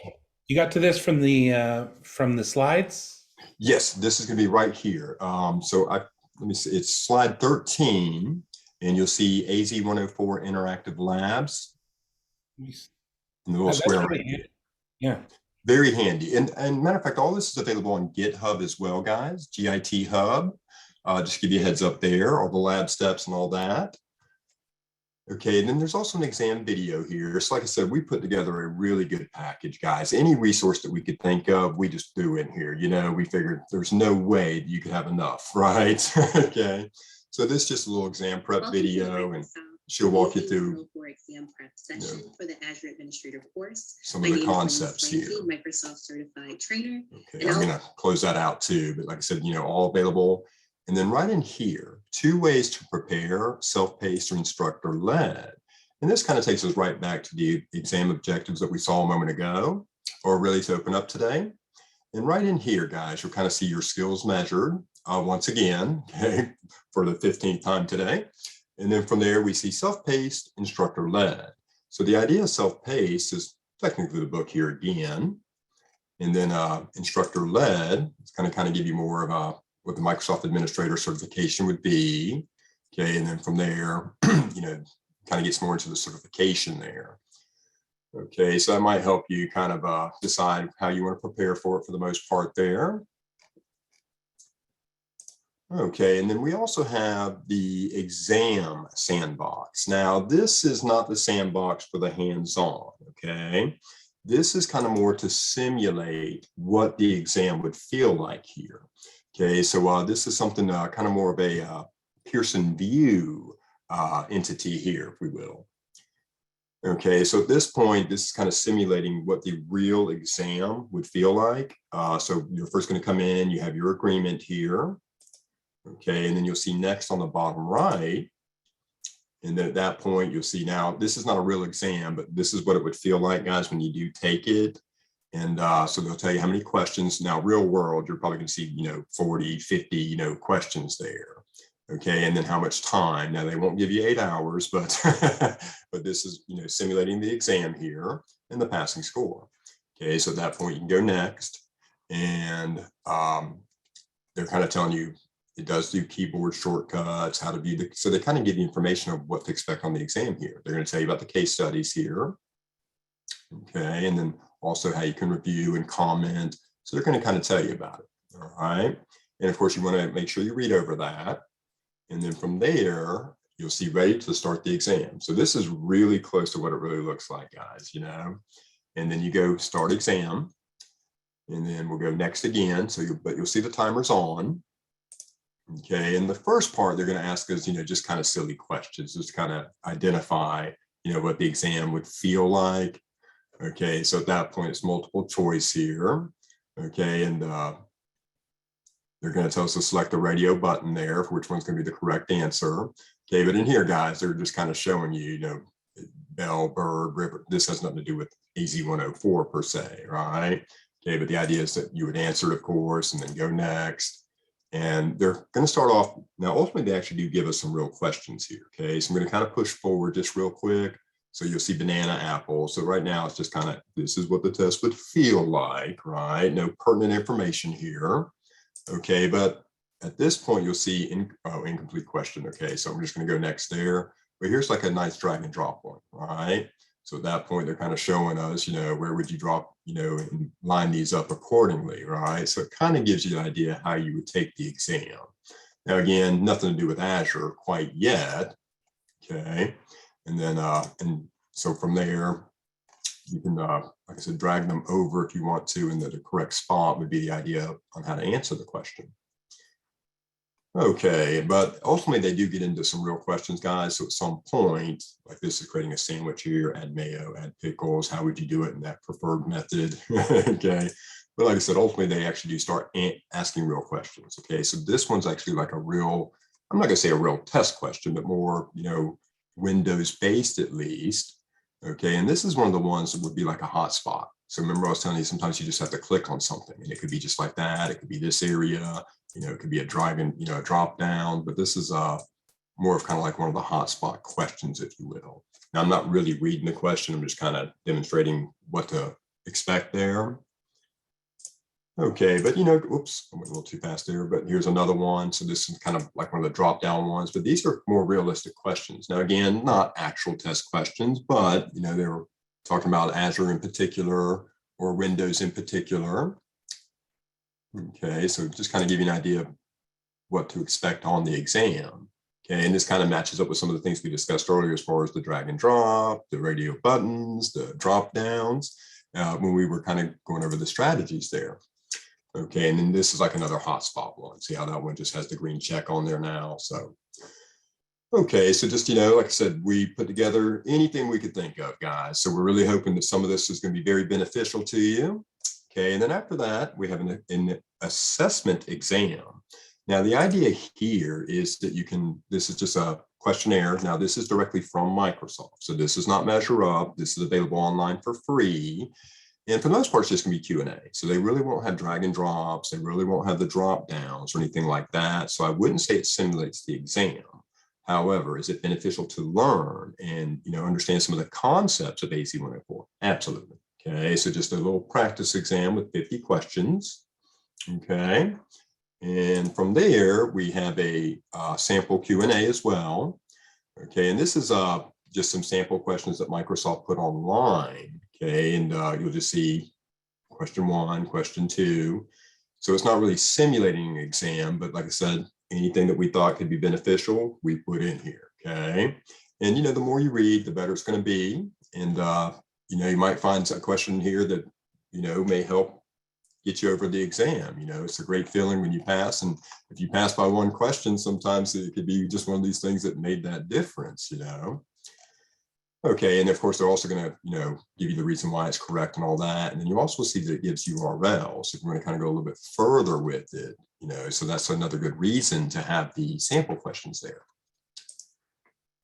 You got to this from the slides. Yes, this is going to be right here. So let me see. It's slide 13, and you'll see AZ-104 Interactive Labs. And the little That's square. really handy. Yeah. Very handy. And matter of fact, all this is available on GitHub as well, guys. GIT Hub. Just give you a heads up there, all the lab steps and all that. Okay, and then there's also an exam video here. So like I said, we put together a really good package, guys. Any resource that we could think of, we just threw in here. We figured there's no way that you could have enough, right? Okay, so this is just a little exam prep video, and she'll walk you through exam prep session for the Azure Administrator course. some of the concepts here. Microsoft Certified Trainer. Okay, I'm going to close that out too, but like I said, all available. And then right in here, 2 ways to prepare: self-paced or instructor-led. And this kind of takes us right back to the exam objectives that we saw a moment ago, or really to open up today. And right in here, guys, you'll kind of see your skills measured once again, okay, for the 15th time today. And then from there, we see self-paced, instructor-led. So the idea of self-paced is technically the book here again. And then instructor-led is going to kind of give you more of what the Microsoft Administrator certification would be. Okay, and then from there, kind of gets more into the certification there. Okay, so that might help you kind of decide how you want to prepare for it for the most part there. Okay, and then we also have the exam sandbox. Now, this is not the sandbox for the hands-on, okay? This is kind of more to simulate what the exam would feel like here. Okay, so this is something kind of more of a Pearson VUE entity here, if we will. Okay, so at this point, this is kind of simulating what the real exam would feel like. So you're first going to come in, you have your agreement here. Okay, and then you'll see next on the bottom right. And then at that point, you'll see now, this is not a real exam, but this is what it would feel like, guys, when you do take it. And so they'll tell you how many questions. Now, real world, you're probably going to see, 40, 50, questions there. Okay, and then how much time. Now, they won't give you 8 hours, but but this is, simulating the exam here and the passing score. Okay, so at that point, you can go next. And they're kind of telling you, it does do keyboard shortcuts, how to view so they kind of give you information of what to expect on the exam here. They're going to tell you about the case studies here. Okay, and then also how you can review and comment. So they're going to kind of tell you about it. All right. And of course, you want to make sure you read over that. And then from there, you'll see ready to start the exam. So this is really close to what it really looks like, guys, And then you go start exam. And then we'll go next again. So you'll see the timer's on. Okay, and the first part they're going to ask us, just kind of silly questions, just kind of identify, what the exam would feel like. Okay, so at that point, it's multiple choice here. Okay, and they're going to tell us to select the radio button there for which one's going to be the correct answer. Okay, but in here, guys, they're just kind of showing you, bell, bird, river. This has nothing to do with AZ-104 per se, right? Okay, but the idea is that you would answer it, of course, and then go next. And they're going to start off. Now, ultimately, they actually do give us some real questions here. Okay, so I'm going to kind of push forward just real quick. So you'll see banana, apple. So right now, it's just kind of, this is what the test would feel like, right? No pertinent information here. Okay, but at this point, you'll see incomplete question. Okay, so I'm just going to go next there. But here's like a nice drag and drop one, right? So at that point, they're kind of showing us, where would you drop, and line these up accordingly, right? So it kind of gives you an idea how you would take the exam. Now, again, nothing to do with Azure quite yet, okay? And then, and so from there, you can, like I said, drag them over if you want to, and the correct spot would be the idea on how to answer the question. Okay, but ultimately they do get into some real questions, guys. So at some point, like this is creating a sandwich here, add mayo, add pickles. How would you do it in that preferred method? Okay, but like I said, ultimately they actually do start asking real questions. Okay, so this one's actually like a real, I'm not gonna say a real test question, but more, Windows based at least. Okay, and this is one of the ones that would be like a hotspot. So remember I was telling you, sometimes you just have to click on something and it could be just like that. It could be this area, it could be a driving, a drop down, but this is more of kind of like one of the hotspot questions, if you will. Now, I'm not really reading the question. I'm just kind of demonstrating what to expect there. Okay, but oops, I went a little too fast there, but here's another one. So this is kind of like one of the drop down ones, but these are more realistic questions. Now, again, not actual test questions, but they were talking about Azure in particular or Windows in particular. Okay, so just kind of give you an idea of what to expect on the exam. Okay, and this kind of matches up with some of the things we discussed earlier as far as the drag and drop, the radio buttons, the drop downs, when we were kind of going over the strategies there. Okay, and then this is like another hotspot one. See how that one just has the green check on there now. So, okay, so just, like I said, we put together anything we could think of, guys. So we're really hoping that some of this is going to be very beneficial to you. Okay, and then after that, we have an assessment exam. Now, the idea here is that this is just a questionnaire. Now, this is directly from Microsoft. So this is not Measure Up. This is available online for free. And for the most part, it's just going to be Q&A. So they really won't have drag and drops. They really won't have the drop downs or anything like that. So I wouldn't say it simulates the exam. However, is it beneficial to learn and understand some of the concepts of AZ-104? Absolutely. Okay, so just a little practice exam with 50 questions. Okay, and from there we have a sample Q&A as well. Okay, and this is just some sample questions that Microsoft put online. Okay, and you'll just see question 1, question 2. So it's not really simulating an exam, but like I said, anything that we thought could be beneficial, we put in here. Okay, and the more you read, the better it's going to be. And you might find a question here that may help get you over the exam. It's a great feeling when you pass, and if you pass by one question, sometimes it could be just one of these things that made that difference. Okay, and of course they're also going to give you the reason why it's correct and all that, and then you also see that it gives URLs. So we're going to kind of go a little bit further with it. So that's another good reason to have the sample questions there.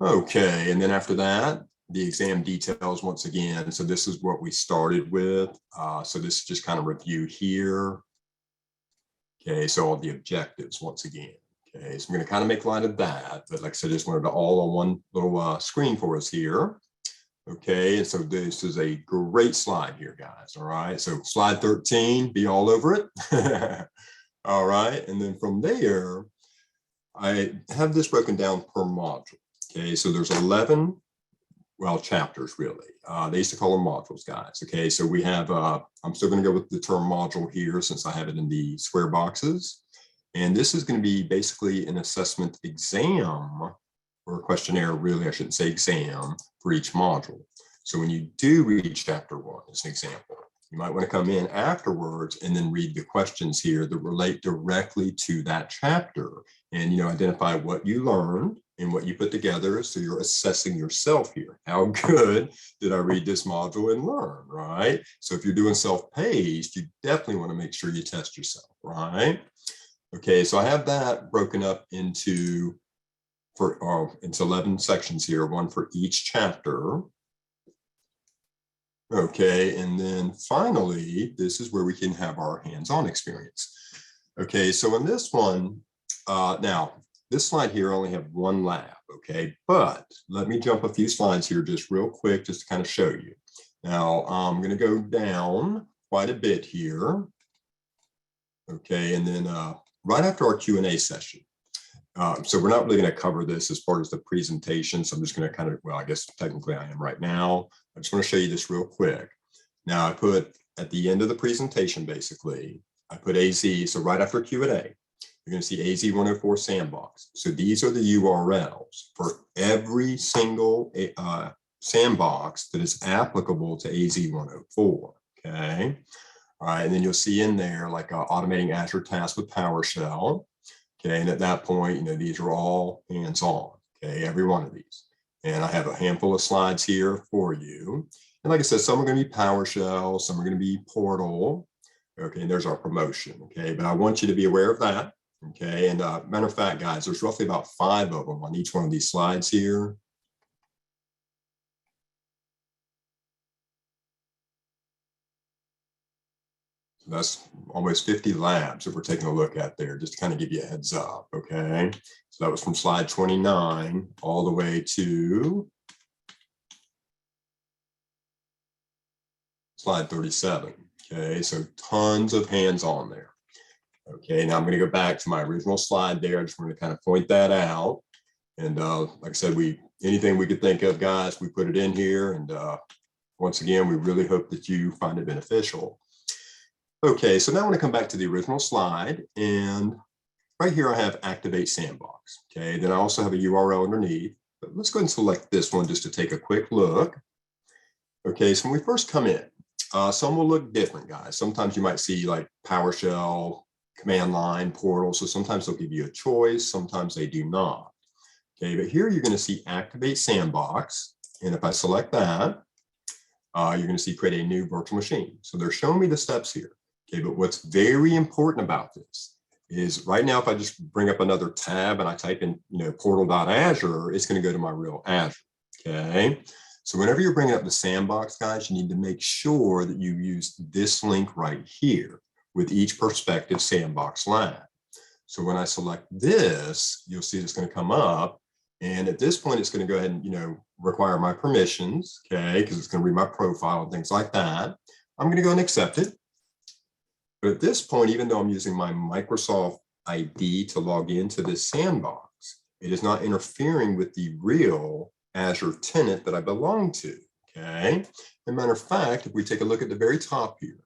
Okay, and then after that, the exam details once again. So this is what we started with. So this is just kind of review here. Okay, so all the objectives once again. Okay, so I'm going to kind of make light of that, but like I said, I just wanted to all on one little screen for us here. Okay, and so this is a great slide here, guys. All right, so slide 13, be all over it. All right, and then from there, I have this broken down per module. Okay, so there's 11 chapters really. They used to call them modules, guys. Okay, so we have, I'm still going to go with the term module here since I have it in the square boxes. And this is going to be basically an assessment exam or a questionnaire, really, I shouldn't say exam, for each module. So when you do read chapter 1 as an example, you might want to come in afterwards and then read the questions here that relate directly to that chapter and, identify what you learned and what you put together. So you're assessing yourself here. How good did I read this module and learn, right? So if you're doing self-paced, you definitely want to make sure you test yourself, right? Okay, so I have that broken up into 11 sections here, one for each chapter. Okay, and then finally, this is where we can have our hands-on experience. Okay, so in this one, now, this slide here only have one lab, okay? But let me jump a few slides here just real quick, just to kind of show you. Now, I'm gonna go down quite a bit here. Okay, and then right after our Q&A session, So we're not really going to cover this as part of the presentation. So I'm just going to kind of, well, I guess technically I am right now. I just want to show you this real quick. Now I put at the end of the presentation, basically, I put AZ. So right after Q&A, you're going to see AZ-104 sandbox. So these are the URLs for every single sandbox that is applicable to AZ-104. Okay. All right. And then you'll see in there like automating Azure tasks with PowerShell. Okay. And at that point, these are all hands-on. Okay. Every one of these. And I have a handful of slides here for you. And like I said, some are going to be PowerShell, some are going to be Portal. Okay. And there's our promotion. Okay. But I want you to be aware of that. Okay. And matter of fact, guys, there's roughly about 5 of them on each one of these slides here. So that's almost 50 labs that we're taking a look at there, just to kind of give you a heads up. Okay. So that was from slide 29 all the way to slide 37. Okay. So tons of hands-on there. Okay, now I'm going to go back to my original slide there. I just want to kind of point that out. And like I said, anything we could think of, guys, we put it in here. And once again, we really hope that you find it beneficial. Okay, so now I want to come back to the original slide. And right here, I have Activate Sandbox. Okay, then I also have a URL underneath. But let's go ahead and select this one just to take a quick look. Okay, so when we first come in, some will look different, guys. Sometimes you might see like PowerShell, command line, Portal. So sometimes they'll give you a choice, sometimes they do not. Okay, but here you're going to see Activate Sandbox. And if I select that, you're going to see create a new virtual machine. So they're showing me the steps here. Okay, but what's very important about this is right now, if I just bring up another tab and I type in, portal.azure, it's going to go to my real Azure. Okay, so whenever you're bringing up the sandbox, guys, you need to make sure that you use this link right here with each prospective sandbox lab. So when I select this, you'll see it's going to come up. And at this point, it's going to go ahead and, require my permissions, okay, because it's going to read my profile and things like that. I'm going to go and accept it. But at this point, even though I'm using my Microsoft ID to log into this sandbox, it is not interfering with the real Azure tenant that I belong to, okay? As a matter of fact, if we take a look at the very top here,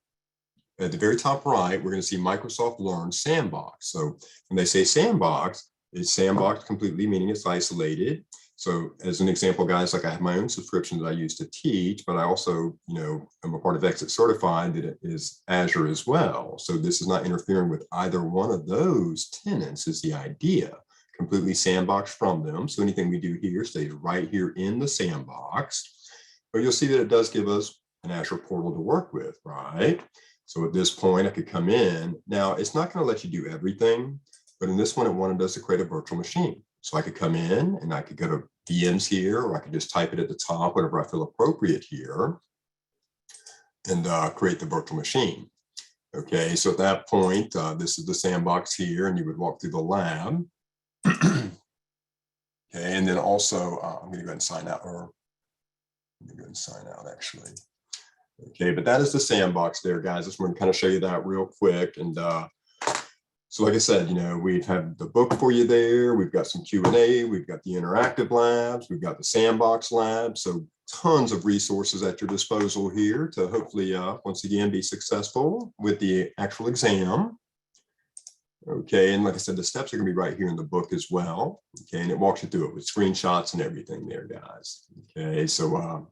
at the very top right, we're going to see Microsoft Learn Sandbox. So when they say sandbox, it's sandbox completely, meaning it's isolated. So as an example, guys, like I have my own subscription that I use to teach, but I also, I'm a part of ExitCertified that is Azure as well. So this is not interfering with either one of those tenants is the idea. Completely sandbox from them. So anything we do here stays right here in the sandbox. But you'll see that it does give us an Azure portal to work with, right? So at this point, I could come in. Now, it's not going to let you do everything, but in this one, it wanted us to create a virtual machine. So I could come in and I could go to VMs here, or I could just type it at the top, whatever I feel appropriate here, and create the virtual machine. Okay, so at that point, this is the sandbox here, and you would walk through the lab. Okay, and then also, I'm going to go ahead and sign out, or let me go ahead and sign out actually. Okay, but that is the sandbox there, guys. I just want to kind of show you that real quick. And so like I said, we've had the book for you there. We've got some Q&A. We've got the interactive labs. We've got the sandbox lab. So tons of resources at your disposal here to hopefully, once again, be successful with the actual exam. Okay, and like I said, the steps are going to be right here in the book as well. Okay, and it walks you through it with screenshots and everything there, guys. Okay, so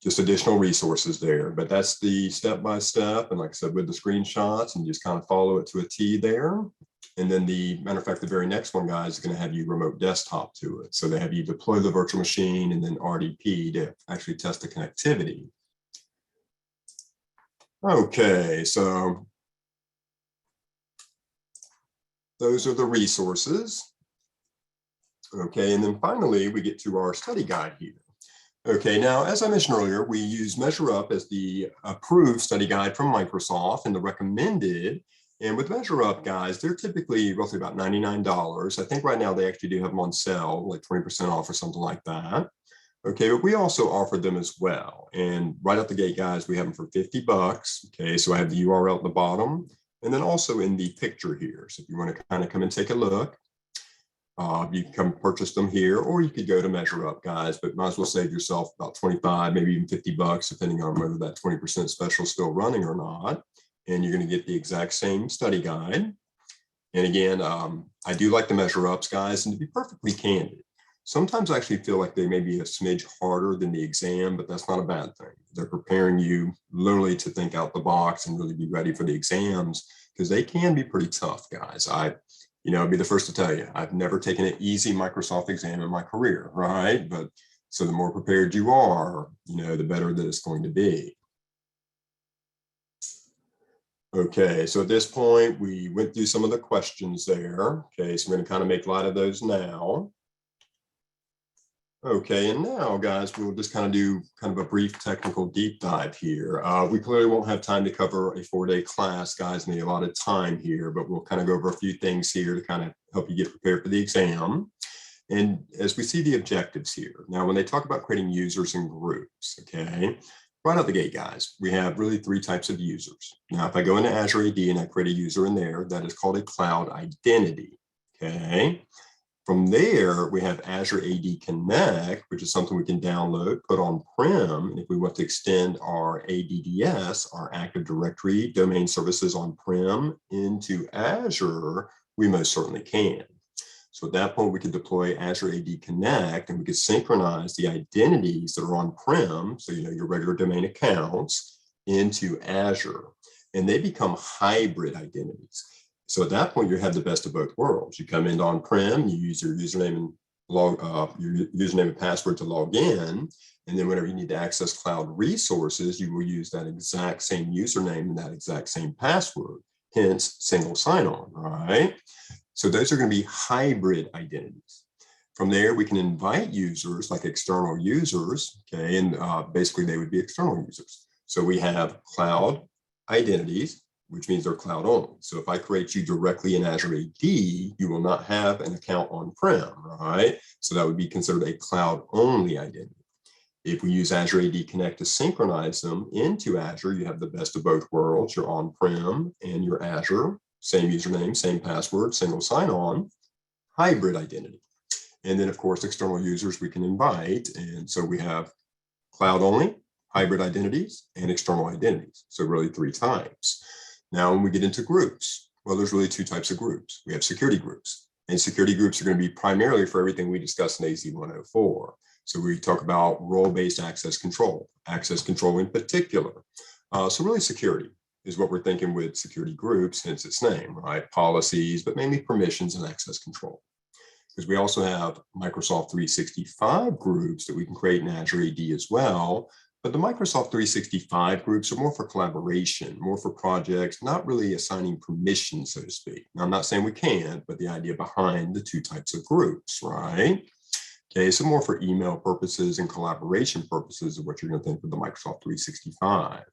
just additional resources there, but that's the step-by-step. And like I said, with the screenshots, and just kind of follow it to a T there. And then matter of fact, the very next one, guys, is going to have you remote desktop to it. So they have you deploy the virtual machine and then RDP to actually test the connectivity. Okay, so those are the resources. Okay, and then finally, we get to our study guide here. Okay, now, as I mentioned earlier, we use MeasureUp as the approved study guide from Microsoft and the recommended. And with MeasureUp, guys, they're typically roughly about $99. I think right now they actually do have them on sale, like 20% off or something like that. Okay, but we also offer them as well. And right out the gate, guys, we have them for $50. Okay, so I have the URL at the bottom. and then also in the picture here. So if you want to kind of come and take a look, you can come purchase them here, or you could go to Measure Up, guys, but might as well save yourself about 25, maybe even $50, depending on whether that 20% special is still running or not. And you're going to get the exact same study guide. And again, I do like the Measure Ups, guys, and to be perfectly candid, sometimes I actually feel like they may be a smidge harder than the exam, but that's not a bad thing. They're preparing you literally to think out the box and really be ready for the exams, because they can be pretty tough, guys. I'll be the first to tell you, I've never taken an easy Microsoft exam in my career, right? But so the more prepared you are, the better that it's going to be. Okay, so at this point, we went through some of the questions there. Okay, so we're going to kind of make light of those now. Okay, and now, guys, we'll just kind of do kind of a brief technical deep dive here. We clearly won't have time to cover a 4-day class, guys, in the allotted time here, but we'll kind of go over a few things here to kind of help you get prepared for the exam. And as we see the objectives here, now when they talk about creating users and groups, okay, right out the gate, guys, we have really 3 types of users. Now, if I go into Azure AD and I create a user in there, that is called a cloud identity, okay? From there, we have Azure AD Connect, which is something we can download, put on-prem. And if we want to extend our ADDS, our Active Directory domain services on-prem into Azure, we most certainly can. So at that point, we could deploy Azure AD Connect, and we could synchronize the identities that are on-prem, so your regular domain accounts, into Azure. And they become hybrid identities. So at that point, you have the best of both worlds. You come in on-prem, you use your username and password to log in, and then whenever you need to access cloud resources, you will use that exact same username and that exact same password, hence single sign-on, right? So those are going to be hybrid identities. From there, we can invite users like external users, okay, and basically they would be external users. So we have cloud identities, which means they're cloud only. So if I create you directly in Azure AD, you will not have an account on-prem, right? So that would be considered a cloud only identity. If we use Azure AD Connect to synchronize them into Azure, you have the best of both worlds, your on-prem and your Azure, same username, same password, single sign-on, hybrid identity. And then of course, external users we can invite. And so we have cloud only, hybrid identities, and external identities. So really 3 types. Now, when we get into groups, well, there's really 2 types of groups. We have security groups, and security groups are going to be primarily for everything we discussed in AZ-104. So we talk about role-based access control in particular. So really security is what we're thinking with security groups, hence its name, right? Policies, but mainly permissions and access control. Because we also have Microsoft 365 groups that we can create in Azure AD as well. But the Microsoft 365 groups are more for collaboration, more for projects, not really assigning permissions, so to speak. Now, I'm not saying we can't, but the idea behind the 2 types of groups, right? Okay, so more for email purposes and collaboration purposes of what you're going to think of the Microsoft 365.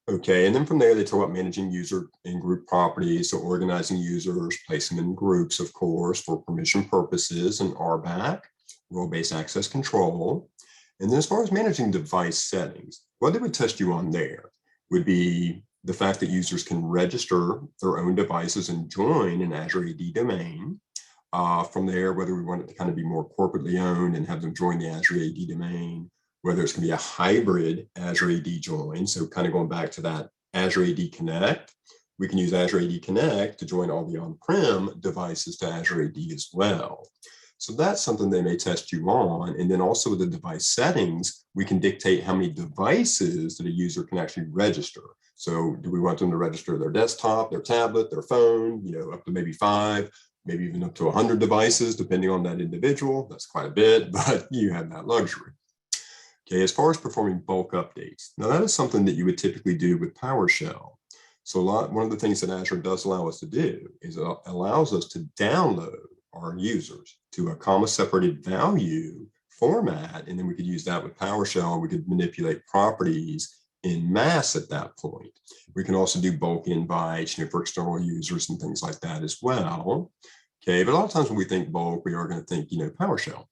Okay, and then from there, they talk about managing user and group properties, so organizing users, place them in groups, of course, for permission purposes, and RBAC, role-based access control. And then as far as managing device settings, what they would test you on there would be the fact that users can register their own devices and join an Azure AD domain. From there, whether we want it to kind of be more corporately owned and have them join the Azure AD domain, whether it's going to be a hybrid Azure AD join. So kind of going back to that Azure AD Connect, we can use Azure AD Connect to join all the on-prem devices to Azure AD as well. So that's something they may test you on. And then also with the device settings, we can dictate how many devices that a user can actually register. So do we want them to register their desktop, their tablet, their phone, up to maybe 5, maybe even up to 100 devices, depending on that individual. That's quite a bit, but you have that luxury. Okay, as far as performing bulk updates, now that is something that you would typically do with PowerShell. So one of the things that Azure does allow us to do is it allows us to download our users to a comma separated value format, and then we could use that with PowerShell. We could manipulate properties in mass at that point. We can also do bulk invites, for external users and things like that as well. Okay, but a lot of times when we think bulk, we are going to think, PowerShell.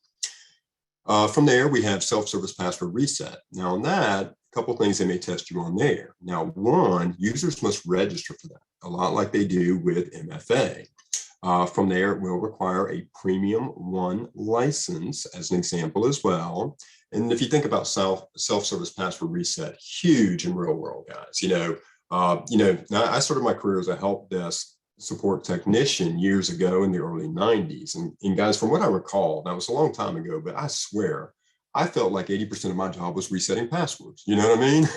From there, we have self-service password reset. Now on that, couple things they may test you on there. Now, one, users must register for that, a lot like they do with MFA. From there, it will require a Premium 1 license as an example as well. And if you think about self-service password reset, huge in real world, guys. Now I started my career as a help desk support technician years ago in the early 90s. And guys, from what I recall, that was a long time ago, but I swear, I felt like 80% of my job was resetting passwords. You know what I mean?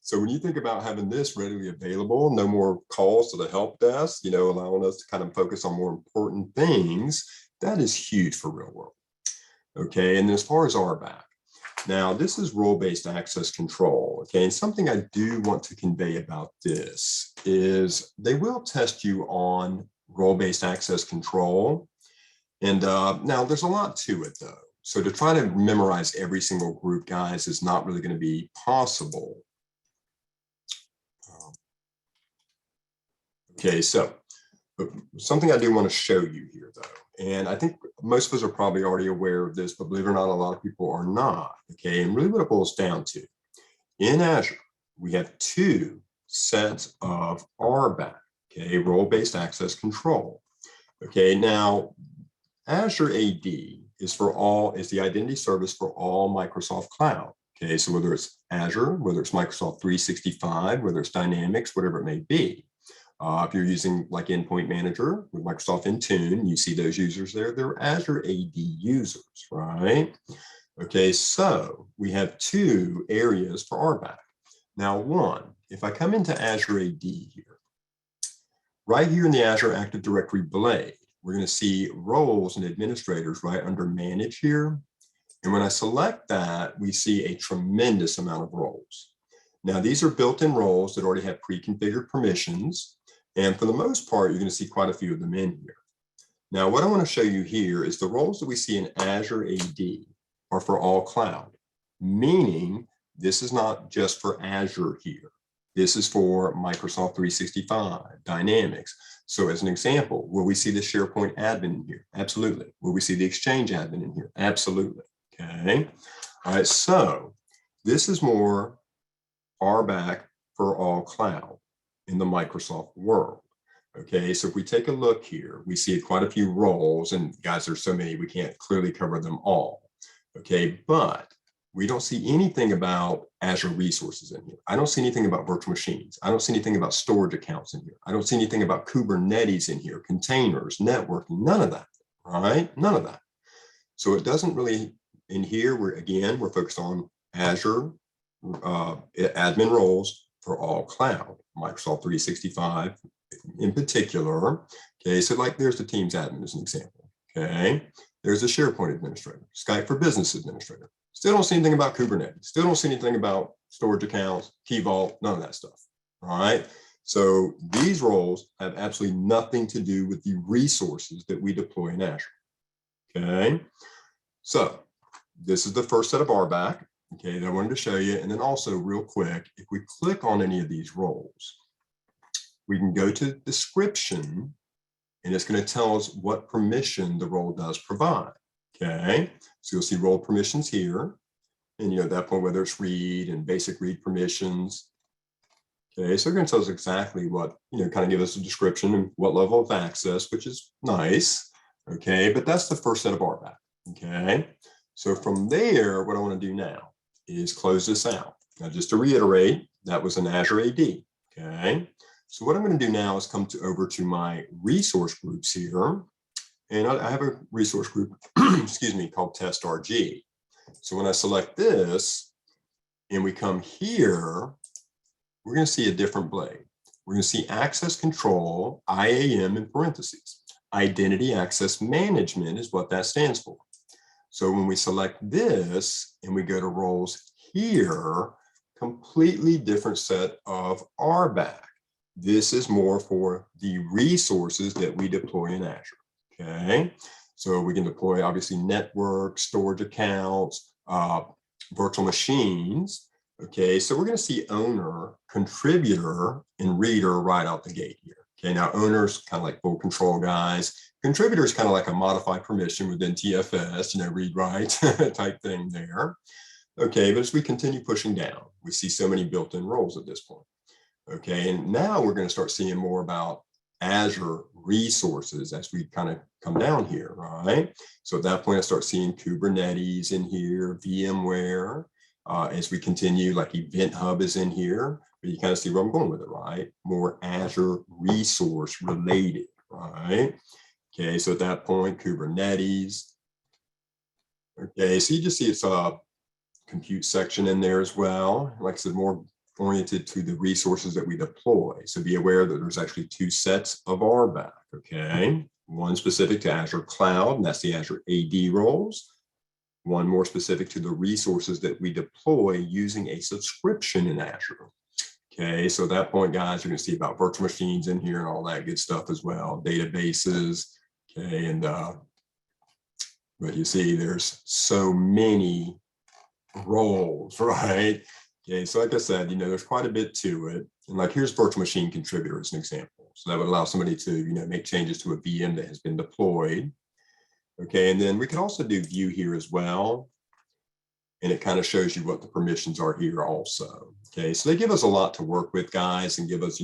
So when you think about having this readily available, no more calls to the help desk, allowing us to kind of focus on more important things, that is huge for real world. Okay, and as far as RBAC, now this is role-based access control. Okay, and something I do want to convey about this is they will test you on role-based access control. And now there's a lot to it though. So to try to memorize every single group, guys, is not really going to be possible. Okay, so something I do want to show you here though, and I think most of us are probably already aware of this, but believe it or not, a lot of people are not. Okay, and really what it boils down to, in Azure, we have two sets of RBAC, okay, role-based access control. Okay, now Azure AD is the identity service for all Microsoft Cloud. Okay, so whether it's Azure, whether it's Microsoft 365, whether it's Dynamics, whatever it may be. If you're using like Endpoint Manager with Microsoft Intune, you see those users there, they're Azure AD users, right? Okay, so we have two areas for RBAC. Now one, if I come into Azure AD here, right here in the Azure Active Directory blade, we're going to see roles and administrators right under Manage here. And when I select that, we see a tremendous amount of roles. Now, these are built-in roles that already have pre-configured permissions. And for the most part, you're going to see quite a few of them in here. Now, what I want to show you here is the roles that we see in Azure AD are for all cloud, meaning this is not just for Azure here. This is for Microsoft 365, Dynamics. So as an example, will we see the SharePoint admin in here? Absolutely. Will we see the Exchange admin in here? Absolutely. Okay. All right. So this is more RBAC for all cloud in the Microsoft world. Okay, so if we take a look here, we see quite a few roles, and guys, there's so many, we can't clearly cover them all. Okay, but we don't see anything about Azure resources in here. I don't see anything about virtual machines. I don't see anything about storage accounts in here. I don't see anything about Kubernetes in here, containers, networking, none of that, right? None of that. So it doesn't really, in here, we're focused on Azure admin roles for all cloud, Microsoft 365 in particular. Okay, so like there's the Teams admin as an example. Okay, there's the SharePoint administrator, Skype for Business administrator. Still don't see anything about Kubernetes. Still don't see anything about storage accounts, Key Vault, none of that stuff. All right. So these roles have absolutely nothing to do with the resources that we deploy in Azure. Okay. So this is the first set of RBAC. Okay, that I wanted to show you. And then also real quick, if we click on any of these roles, we can go to description and it's going to tell us what permission the role does provide. Okay, so you'll see role permissions here. And at that point, whether it's read and basic read permissions. Okay, so they're going to tell us exactly what, kind of give us a description and what level of access, which is nice. Okay, but that's the first set of RBAC. Okay, so from there, what I want to do now is close this out. Now, just to reiterate, that was an Azure AD, okay? So what I'm going to do now is come over to my resource groups here, and I have a resource group, excuse me, called Test RG. So when I select this, and we come here, we're going to see a different blade. We're going to see access control, IAM in parentheses. Identity access management is what that stands for. So when we select this and we go to roles here, completely different set of RBAC. This is more for the resources that we deploy in Azure, okay? So we can deploy obviously network, storage accounts, virtual machines, okay? So we're gonna see owner, contributor, and reader right out the gate here. Okay, now owner's kind of like full control guys. Contributor is kind of like a modified permission within TFS, read write type thing there. Okay, but as we continue pushing down, we see so many built-in roles at this point. Okay, and now we're going to start seeing more about Azure resources as we kind of come down here, right? So at that point, I start seeing Kubernetes in here, VMware. As we continue, like Event Hub is in here, but you kind of see where I'm going with it, right? More Azure resource related, right? Okay, so at that point, Kubernetes. Okay, so you just see it's a compute section in there as well. Like I said, more oriented to the resources that we deploy. So be aware that there's actually two sets of RBAC, okay? One specific to Azure Cloud, and that's the Azure AD roles. One more specific to the resources that we deploy using a subscription in Azure. Okay, so at that point, guys, you're gonna see about virtual machines in here and all that good stuff as well, databases, okay, and but you see there's so many roles, right? Okay, so like I said, there's quite a bit to it. And like here's virtual machine contributor as an example. So that would allow somebody to, make changes to a VM that has been deployed. Okay, and then we can also do view here as well. And it kind of shows you what the permissions are here also. Okay, so they give us a lot to work with, guys, and give us,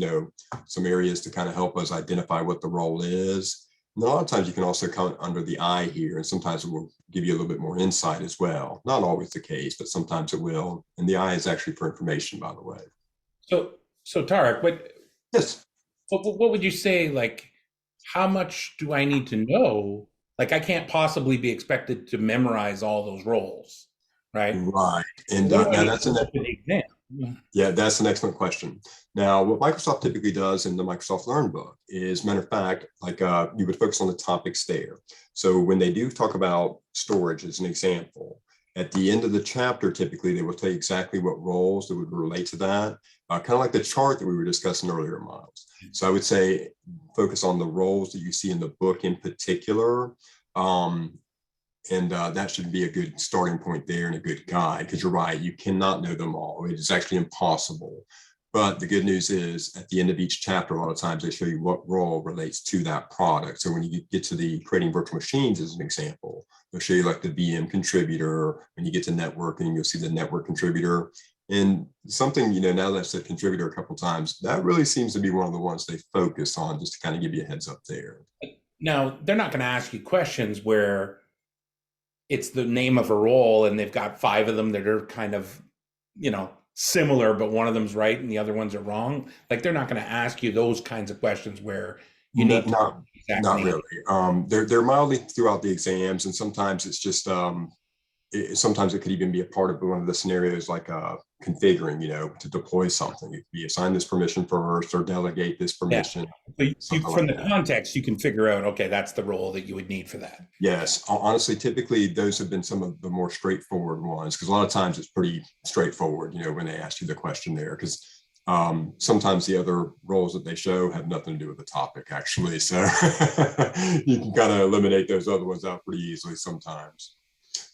some areas to kind of help us identify what the role is. And a lot of times you can also come under the eye here, and sometimes it will give you a little bit more insight as well. Not always the case, but sometimes it will. And the eye is actually for information, by the way. So Tarik, Yes. what would you say, like, how much do I need to know? Like, I can't possibly be expected to memorize all those roles, right? Right. And What do I now need that's to do for the exam? Yeah, that's an excellent question. Now, what Microsoft typically does in the Microsoft Learn book is, matter of fact, like you would focus on the topics there. So when they do talk about storage as an example, at the end of the chapter, typically they will tell you exactly what roles that would relate to that, kind of like the chart that we were discussing earlier, Miles. So I would say focus on the roles that you see in the book in particular. And that should be a good starting point there and a good guide, because you're right, you cannot know them all. It is actually impossible. But the good news is at the end of each chapter, a lot of times they show you what role relates to that product. So when you get to the creating virtual machines as an example, they'll show you like the VM contributor. When you get to networking, you'll see the network contributor. And something, now that I've said contributor a couple of times, that really seems to be one of the ones they focus on, just to kind of give you a heads up there. Now, they're not going to ask you questions where it's the name of a role and they've got 5 of them that are kind of, similar, but one of them's right and the other ones are wrong. Like, they're not going to ask you those kinds of questions where you need not really. They're mildly throughout the exams, and sometimes it's just sometimes it could even be a part of one of the scenarios, like configuring, to deploy something. You could be assigned this permission first or delegate this permission. Yeah. So from the context, you can figure out, okay, that's the role that you would need for that. Yes. Honestly, typically those have been some of the more straightforward ones, because a lot of times it's pretty straightforward, when they ask you the question there, because sometimes the other roles that they show have nothing to do with the topic, actually. So you can kind of eliminate those other ones out pretty easily sometimes.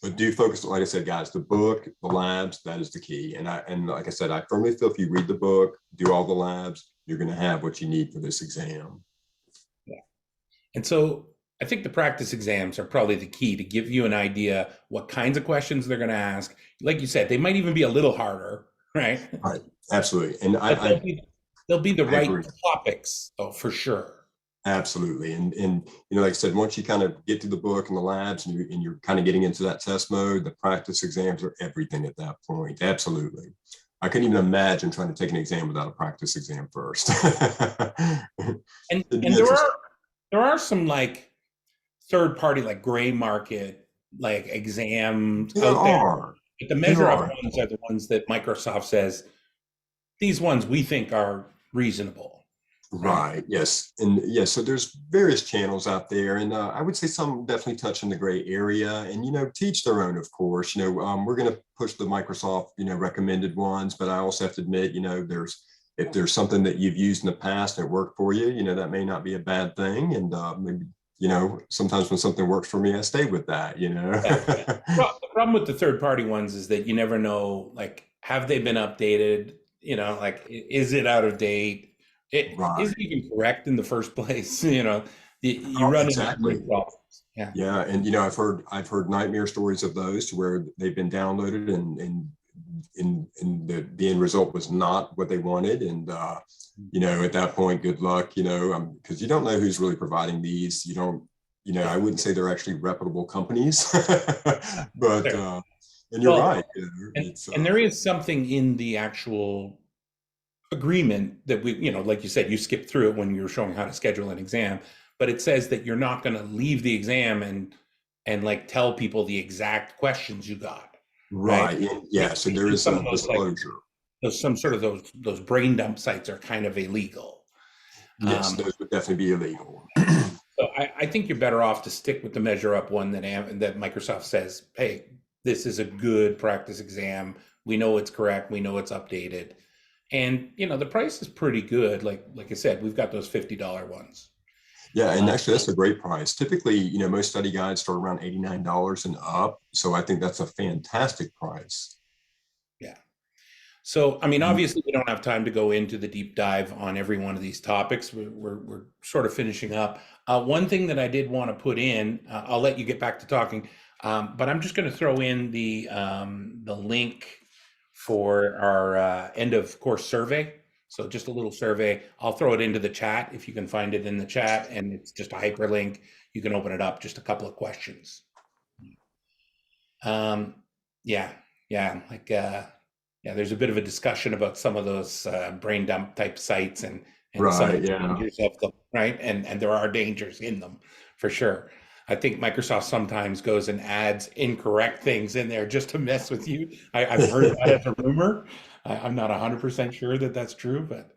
But do focus, like I said, guys, the book, the labs, that is the key. And like I said, I firmly feel if you read the book, do all the labs, you're going to have what you need for this exam. Yeah. And so I think the practice exams are probably the key to give you an idea what kinds of questions they're going to ask. Like you said, they might even be a little harder, right? Right. Absolutely. And they'll be the right topics, though, for sure. Absolutely. And like I said, once you kind of get to the book and the labs and you're kind of getting into that test mode, the practice exams are everything at that point. Absolutely. I couldn't even imagine trying to take an exam without a practice exam first. and there are some like third party, like gray market, like exams out there. But the measure of ones are the ones that Microsoft says, these ones we think are reasonable. Right. Yes. And yes, so there's various channels out there, and I would say some definitely touch in the gray area, and teach their own, of course. We're going to push the Microsoft recommended ones, but I also have to admit, if there's something that you've used in the past that worked for you, that may not be a bad thing. And maybe sometimes when something works for me, I stay with that. Well, the problem with the third party ones is that you never know, like, have they been updated? Like, is it out of date? Is it even correct in the first place? You run exactly. into Yeah. Yeah, and I've heard nightmare stories of those to where they've been downloaded and the end result was not what they wanted. And at that point, good luck, because you don't know who's really providing these. You don't, I wouldn't say they're actually reputable companies, but and you're Well, right. and there is something in the actual agreement that we, like you said, you skipped through it when you were showing how to schedule an exam, but it says that you're not going to leave the exam and like tell people the exact questions you got. Right. And yeah. So there is some disclosure. Some sort of those brain dump sites are kind of illegal. Yes, those would definitely be illegal. So I think you're better off to stick with the measure up one that Microsoft says, hey, this is a good practice exam. We know it's correct. We know it's updated. And, the price is pretty good. Like I said, we've got those $50 ones. Yeah, and actually that's a great price. Typically, most study guides start around $89 and up. So I think that's a fantastic price. Yeah. So, I mean, obviously we don't have time to go into the deep dive on every one of these topics. We're sort of finishing up. One thing that I did want to put in, I'll let you get back to talking, but I'm just going to throw in the link for our end of course survey. So just a little survey. I'll throw it into the chat if you can find it in the chat, and it's just a hyperlink. You can open it up, just a couple of questions. Yeah, there's a bit of a discussion about some of those brain dump type sites and some of the dangers of them, right? And there are dangers in them for sure. I think Microsoft sometimes goes and adds incorrect things in there just to mess with you. I've heard that as a rumor. I'm not 100% sure that that's true, but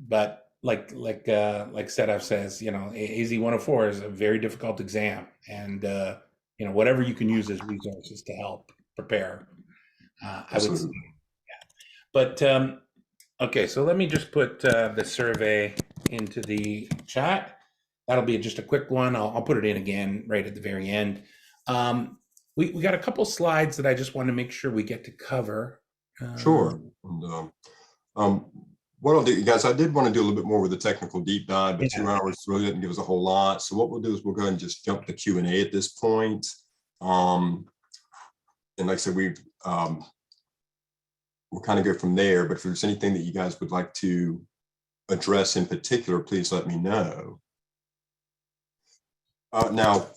but like Sedav says, AZ-104 is a very difficult exam, and whatever you can use as resources to help prepare, I would say. But okay, so let me just put the survey into the chat. That'll be just a quick one. I'll put it in again right at the very end. We got a couple slides that I just want to make sure we get to cover. Sure. And, what I'll do, you guys, I did want to do a little bit more with the technical deep dive, but 2 hours really didn't give us a whole lot. So what we'll do is we'll go ahead and just jump to Q&A at this point. And like I said, we'll kind of go from there. But if there's anything that you guys would like to address in particular, please let me know. Now,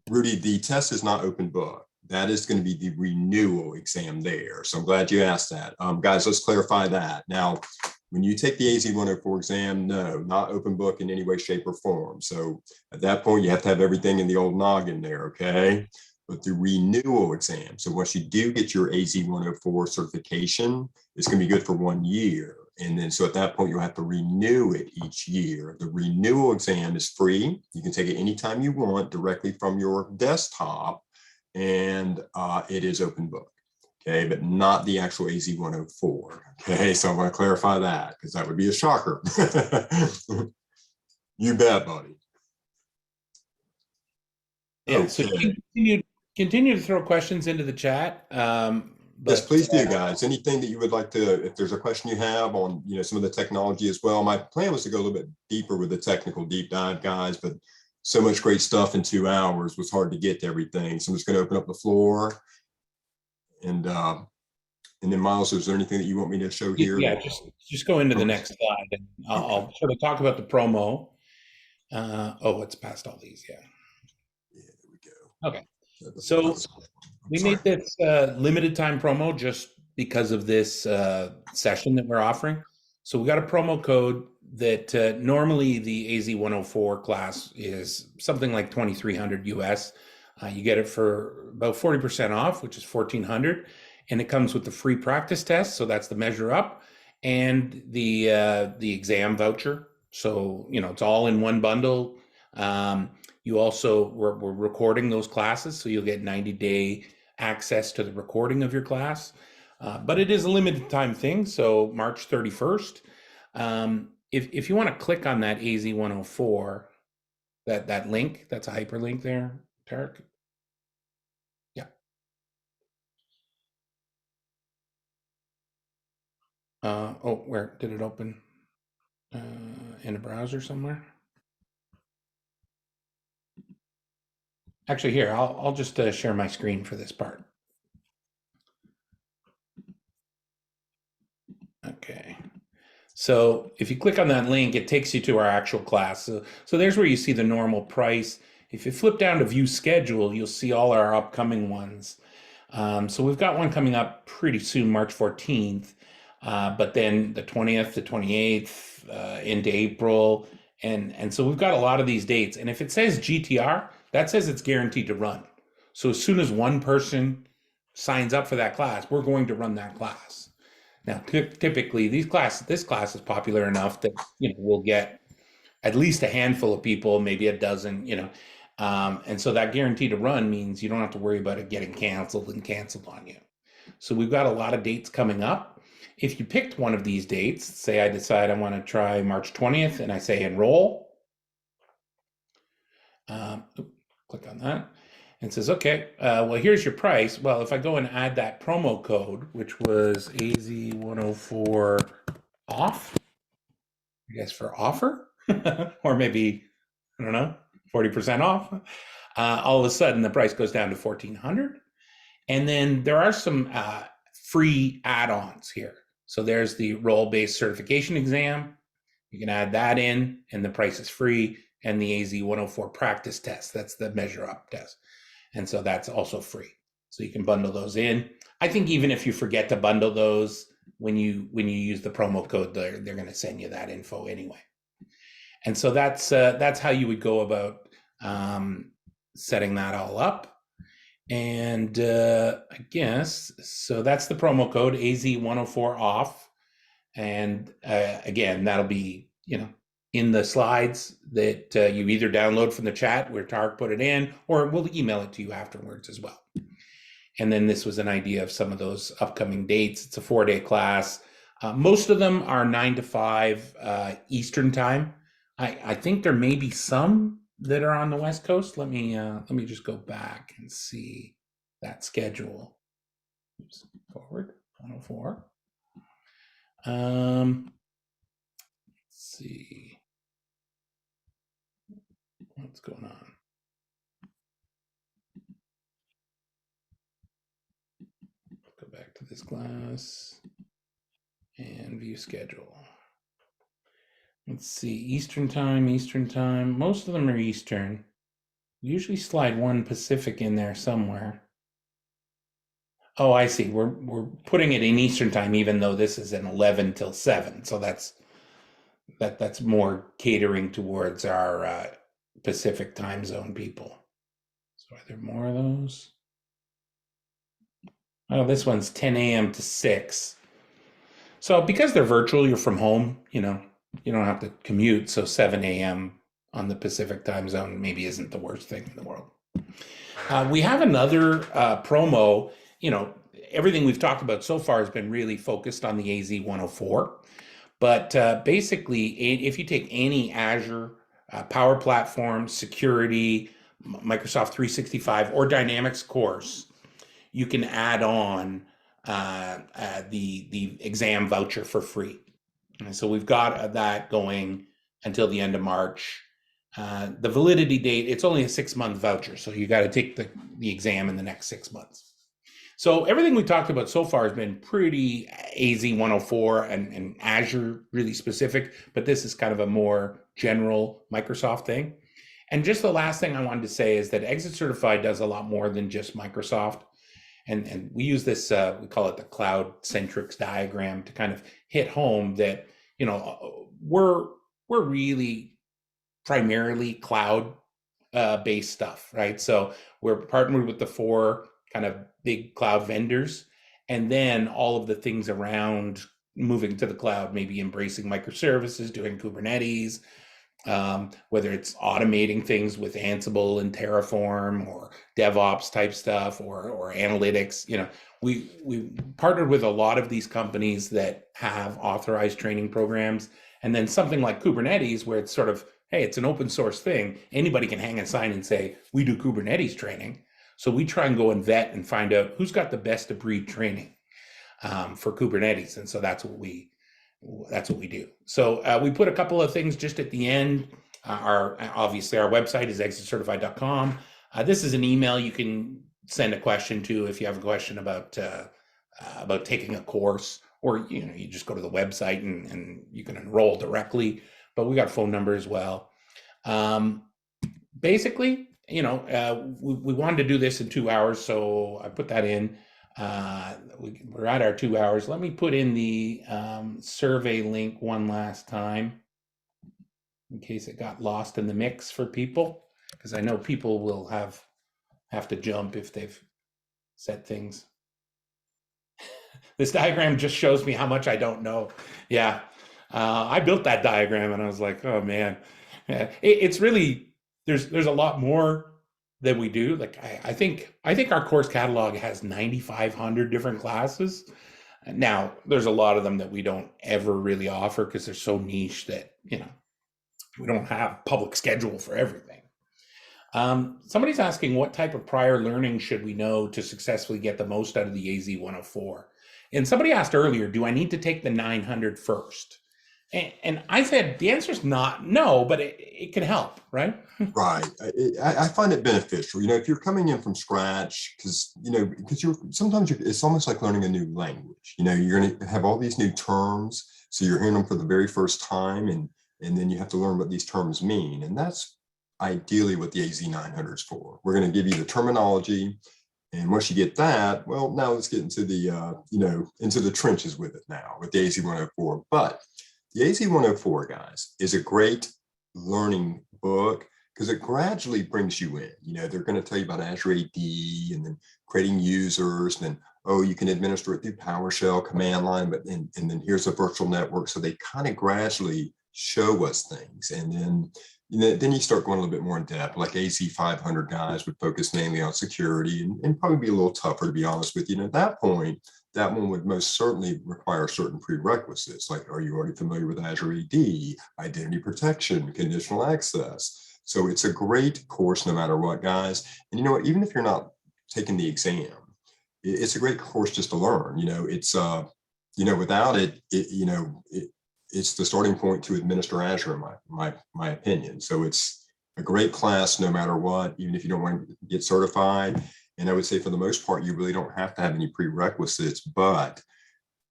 Rudy, the test is not open book. That is going to be the renewal exam there. So I'm glad you asked that. Guys, let's clarify that. Now, when you take the AZ-104 exam, no, not open book in any way, shape, or form. So at that point, you have to have everything in the old noggin there, okay? But the renewal exam, so once you do get your AZ-104 certification, it's going to be good for 1 year. And then, so at that point, you'll have to renew it each year. The renewal exam is free. You can take it anytime you want directly from your desktop, and it is open book, okay, but not the actual AZ-104, okay? So I want to clarify that because that would be a shocker. You bet, buddy. Yeah, okay. So continue to throw questions into the chat. Yes, please do, guys. Anything that you would like to, if there's a question you have on, some of the technology as well. My plan was to go a little bit deeper with the technical deep dive, guys, but so much great stuff in 2 hours was hard to get to everything. So I'm just going to open up the floor. And then Miles, is there anything that you want me to show here? Yeah, just go into the next slide, and I'll sort of talk about the promo. Oh, it's past all these, yeah. Yeah, there we go. Okay, so we made this limited time promo just because of this session that we're offering. So we got a promo code that normally the AZ-104 class is something like $2,300 US. You get it for about 40% off, which is $1,400, and it comes with the free practice test. So that's the measure up, and the exam voucher. So it's all in one bundle. You also we're recording those classes, so you'll get 90-day access to the recording of your class. But it is a limited time thing, so March 31st. If you want to click on that AZ-104, that link, that's a hyperlink there, Tarik. Yeah. Oh, where did it open? In a browser somewhere? Actually, here, I'll just share my screen for this part. Okay. So if you click on that link, it takes you to our actual class. So there's where you see the normal price. If you flip down to view schedule, you'll see all our upcoming ones. So we've got one coming up pretty soon, March 14th, but then the 20th, the 28th, into April. And so we've got a lot of these dates. And if it says GTR, that says it's guaranteed to run. So as soon as one person signs up for that class, we're going to run that class. Now, typically this class is popular enough that, we'll get at least a handful of people, maybe a dozen, and so that guarantee to run means you don't have to worry about it getting canceled on you. So we've got a lot of dates coming up. If you picked one of these dates, say I decide I want to try March 20th and I say enroll, click on that. And says, okay, well, here's your price. Well, if I go and add that promo code, which was AZ-104 off, I guess for offer, or maybe, I don't know, 40% off, all of a sudden the price goes down to $1,400. And then there are some free add-ons here. So there's the role-based certification exam. You can add that in and the price is free. And the AZ-104 practice test, that's the measure up test. And so that's also free. So you can bundle those in. I think even if you forget to bundle those, when you use the promo code, they're going to send you that info anyway. And so that's how you would go about setting that all up. And I guess, so that's the promo code, AZ-104 off. And again, that'll be, in the slides that you either download from the chat where Tarik put it in, or we'll email it to you afterwards as well. And then this was an idea of some of those upcoming dates. It's a 4-day class. Most of them are 9 to 5 Eastern time. I think there may be some that are on the West Coast. Let me just go back and see that schedule. Oops, forward 104. Let's see. What's going on? Go back to this class and view schedule. Let's see, Eastern time. Most of them are Eastern. We usually slide one Pacific in there somewhere. Oh, I see. We're putting it in Eastern time, even though this is an 11 till 7. So that's more catering towards our Pacific time zone people. So are there more of those? Oh, this one's 10 a.m. to 6. So because they're virtual, you're from home, you don't have to commute. So 7 a.m. on the Pacific time zone maybe isn't the worst thing in the world. We have another promo. Everything we've talked about so far has been really focused on the AZ-104. But basically, if you take any Azure Power Platform, security, Microsoft 365, or Dynamics course, you can add on the exam voucher for free. And so we've got that going until the end of March. The validity date, it's only a 6-month voucher, so you got to take the exam in the next 6 months. So everything we talked about so far has been pretty AZ-104 and Azure really specific, but this is kind of a more general Microsoft thing. And just the last thing I wanted to say is that ExitCertified does a lot more than just Microsoft. And we use this, we call it the cloud-centric diagram to kind of hit home that, we're really primarily cloud-based stuff, right? So we're partnered with the 4 kind of big cloud vendors, and then all of the things around moving to the cloud, maybe embracing microservices, doing Kubernetes, whether it's automating things with Ansible and Terraform or DevOps type stuff or analytics. We partnered with a lot of these companies that have authorized training programs, and then something like Kubernetes, where it's sort of, hey, it's an open source thing. Anybody can hang a sign and say, we do Kubernetes training. So we try and go and vet and find out who's got the best of breed training for Kubernetes. And so that's what we do. So we put a couple of things just at the end. Obviously our website is ExitCertified.com. This is an email you can send a question to if you have a question about taking a course, or you just go to the website and you can enroll directly. But we got a phone number as well. Basically, we wanted to do this in 2 hours, so I put that in. We're at our 2 hours. Let me put in the survey link one last time in case it got lost in the mix for people, because I know people will have to jump if they've said things. This diagram just shows me how much I don't know. Yeah, I built that diagram and I was like, oh man, yeah, it's really, there's a lot more that we do. Like I think our course catalog has 9,500 different classes. Now there's a lot of them that we don't ever really offer because they're so niche that we don't have public schedule for everything. Somebody's asking, what type of prior learning should we know to successfully get the most out of the AZ-104? And somebody asked earlier, do I need to take the 900 first? And I said, the answer is no, but it can help, right? Right. I find it beneficial, if you're coming in from scratch, because sometimes it's almost like learning a new language. You're going to have all these new terms. So you're hearing them for the very first time, and then you have to learn what these terms mean. And that's ideally what the AZ-900 is for. We're going to give you the terminology. And once you get that, well, now let's get into the, into the trenches with it now with the AZ-104. But the AZ-104, guys, is a great learning book because it gradually brings you in. They're going to tell you about Azure AD and then creating users, and then, oh, you can administer it through PowerShell command line, and then here's a virtual network. So they kind of gradually show us things. And then you start going a little bit more in depth, like AZ-500 guys would focus mainly on security and probably be a little tougher, to be honest with you. And at that point, that one would most certainly require certain prerequisites, like, are you already familiar with Azure AD, identity protection, conditional access? So it's a great course no matter what, guys. And even if you're not taking the exam, it's a great course just to learn. It's, without it, it's the starting point to administer Azure, in my opinion. So it's a great class no matter what, even if you don't want to get certified. And I would say for the most part, you really don't have to have any prerequisites, but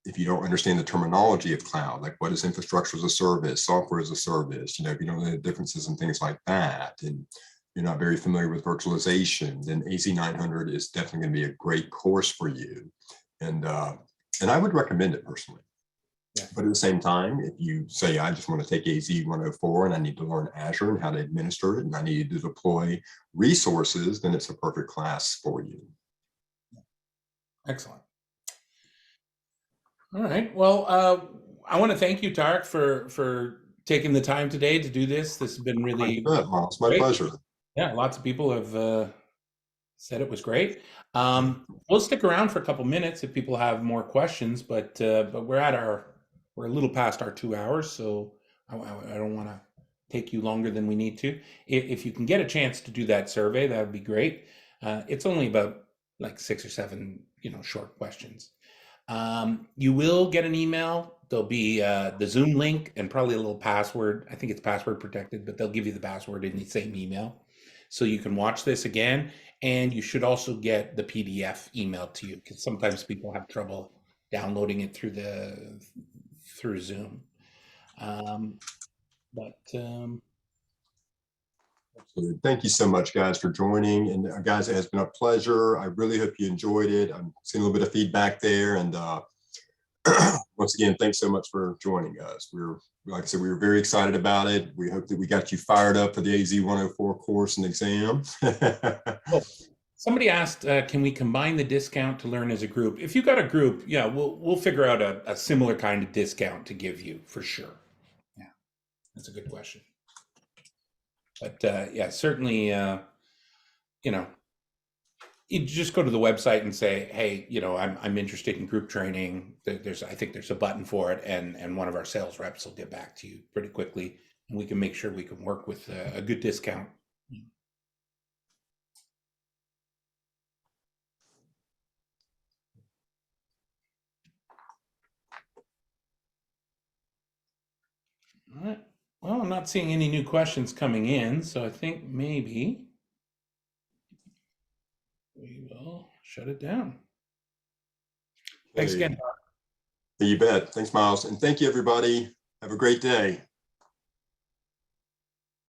if you don't understand the terminology of cloud, like what is infrastructure as a service, software as a service, if you don't know the differences and things like that, and you're not very familiar with virtualization, then AZ-900 is definitely going to be a great course for you. And I would recommend it personally. Yeah. But at the same time, if you say, I just want to take AZ-104 and I need to learn Azure and how to administer it, and I need to deploy resources, then it's a perfect class for you. Excellent. All right. Well, I want to thank you, Tarik, for taking the time today to do this. This has been really It's my pleasure. Yeah, lots of people have said it was great. We'll stick around for a couple minutes if people have more questions, but we're a little past our 2 hours, so I don't want to take you longer than we need to. If you can get a chance to do that survey, that would be great. It's only about like 6 or 7, short questions. You will get an email. There'll be the Zoom link and probably a little password. I think it's password protected, but they'll give you the password in the same email. So you can watch this again, and you should also get the PDF emailed to you, because sometimes people have trouble downloading it through Zoom. Thank you so much, guys, for joining. And guys, it has been a pleasure. I really hope you enjoyed it. I'm seeing a little bit of feedback there. And once again, thanks so much for joining us. Like I said, we were very excited about it. We hope that we got you fired up for the AZ-104 course and exam. Oh, somebody asked, can we combine the discount to learn as a group? If you've got a group, yeah, we'll figure out a similar kind of discount to give you for sure. Yeah, that's a good question. But yeah, certainly, you just go to the website and say, hey, I'm interested in group training. I think there's a button for it, and one of our sales reps will get back to you pretty quickly, and we can make sure we can work with a good discount. All right. Well, I'm not seeing any new questions coming in, so I think maybe shut it down. Thanks again. You bet. Thanks, Miles. And thank you, everybody. Have a great day.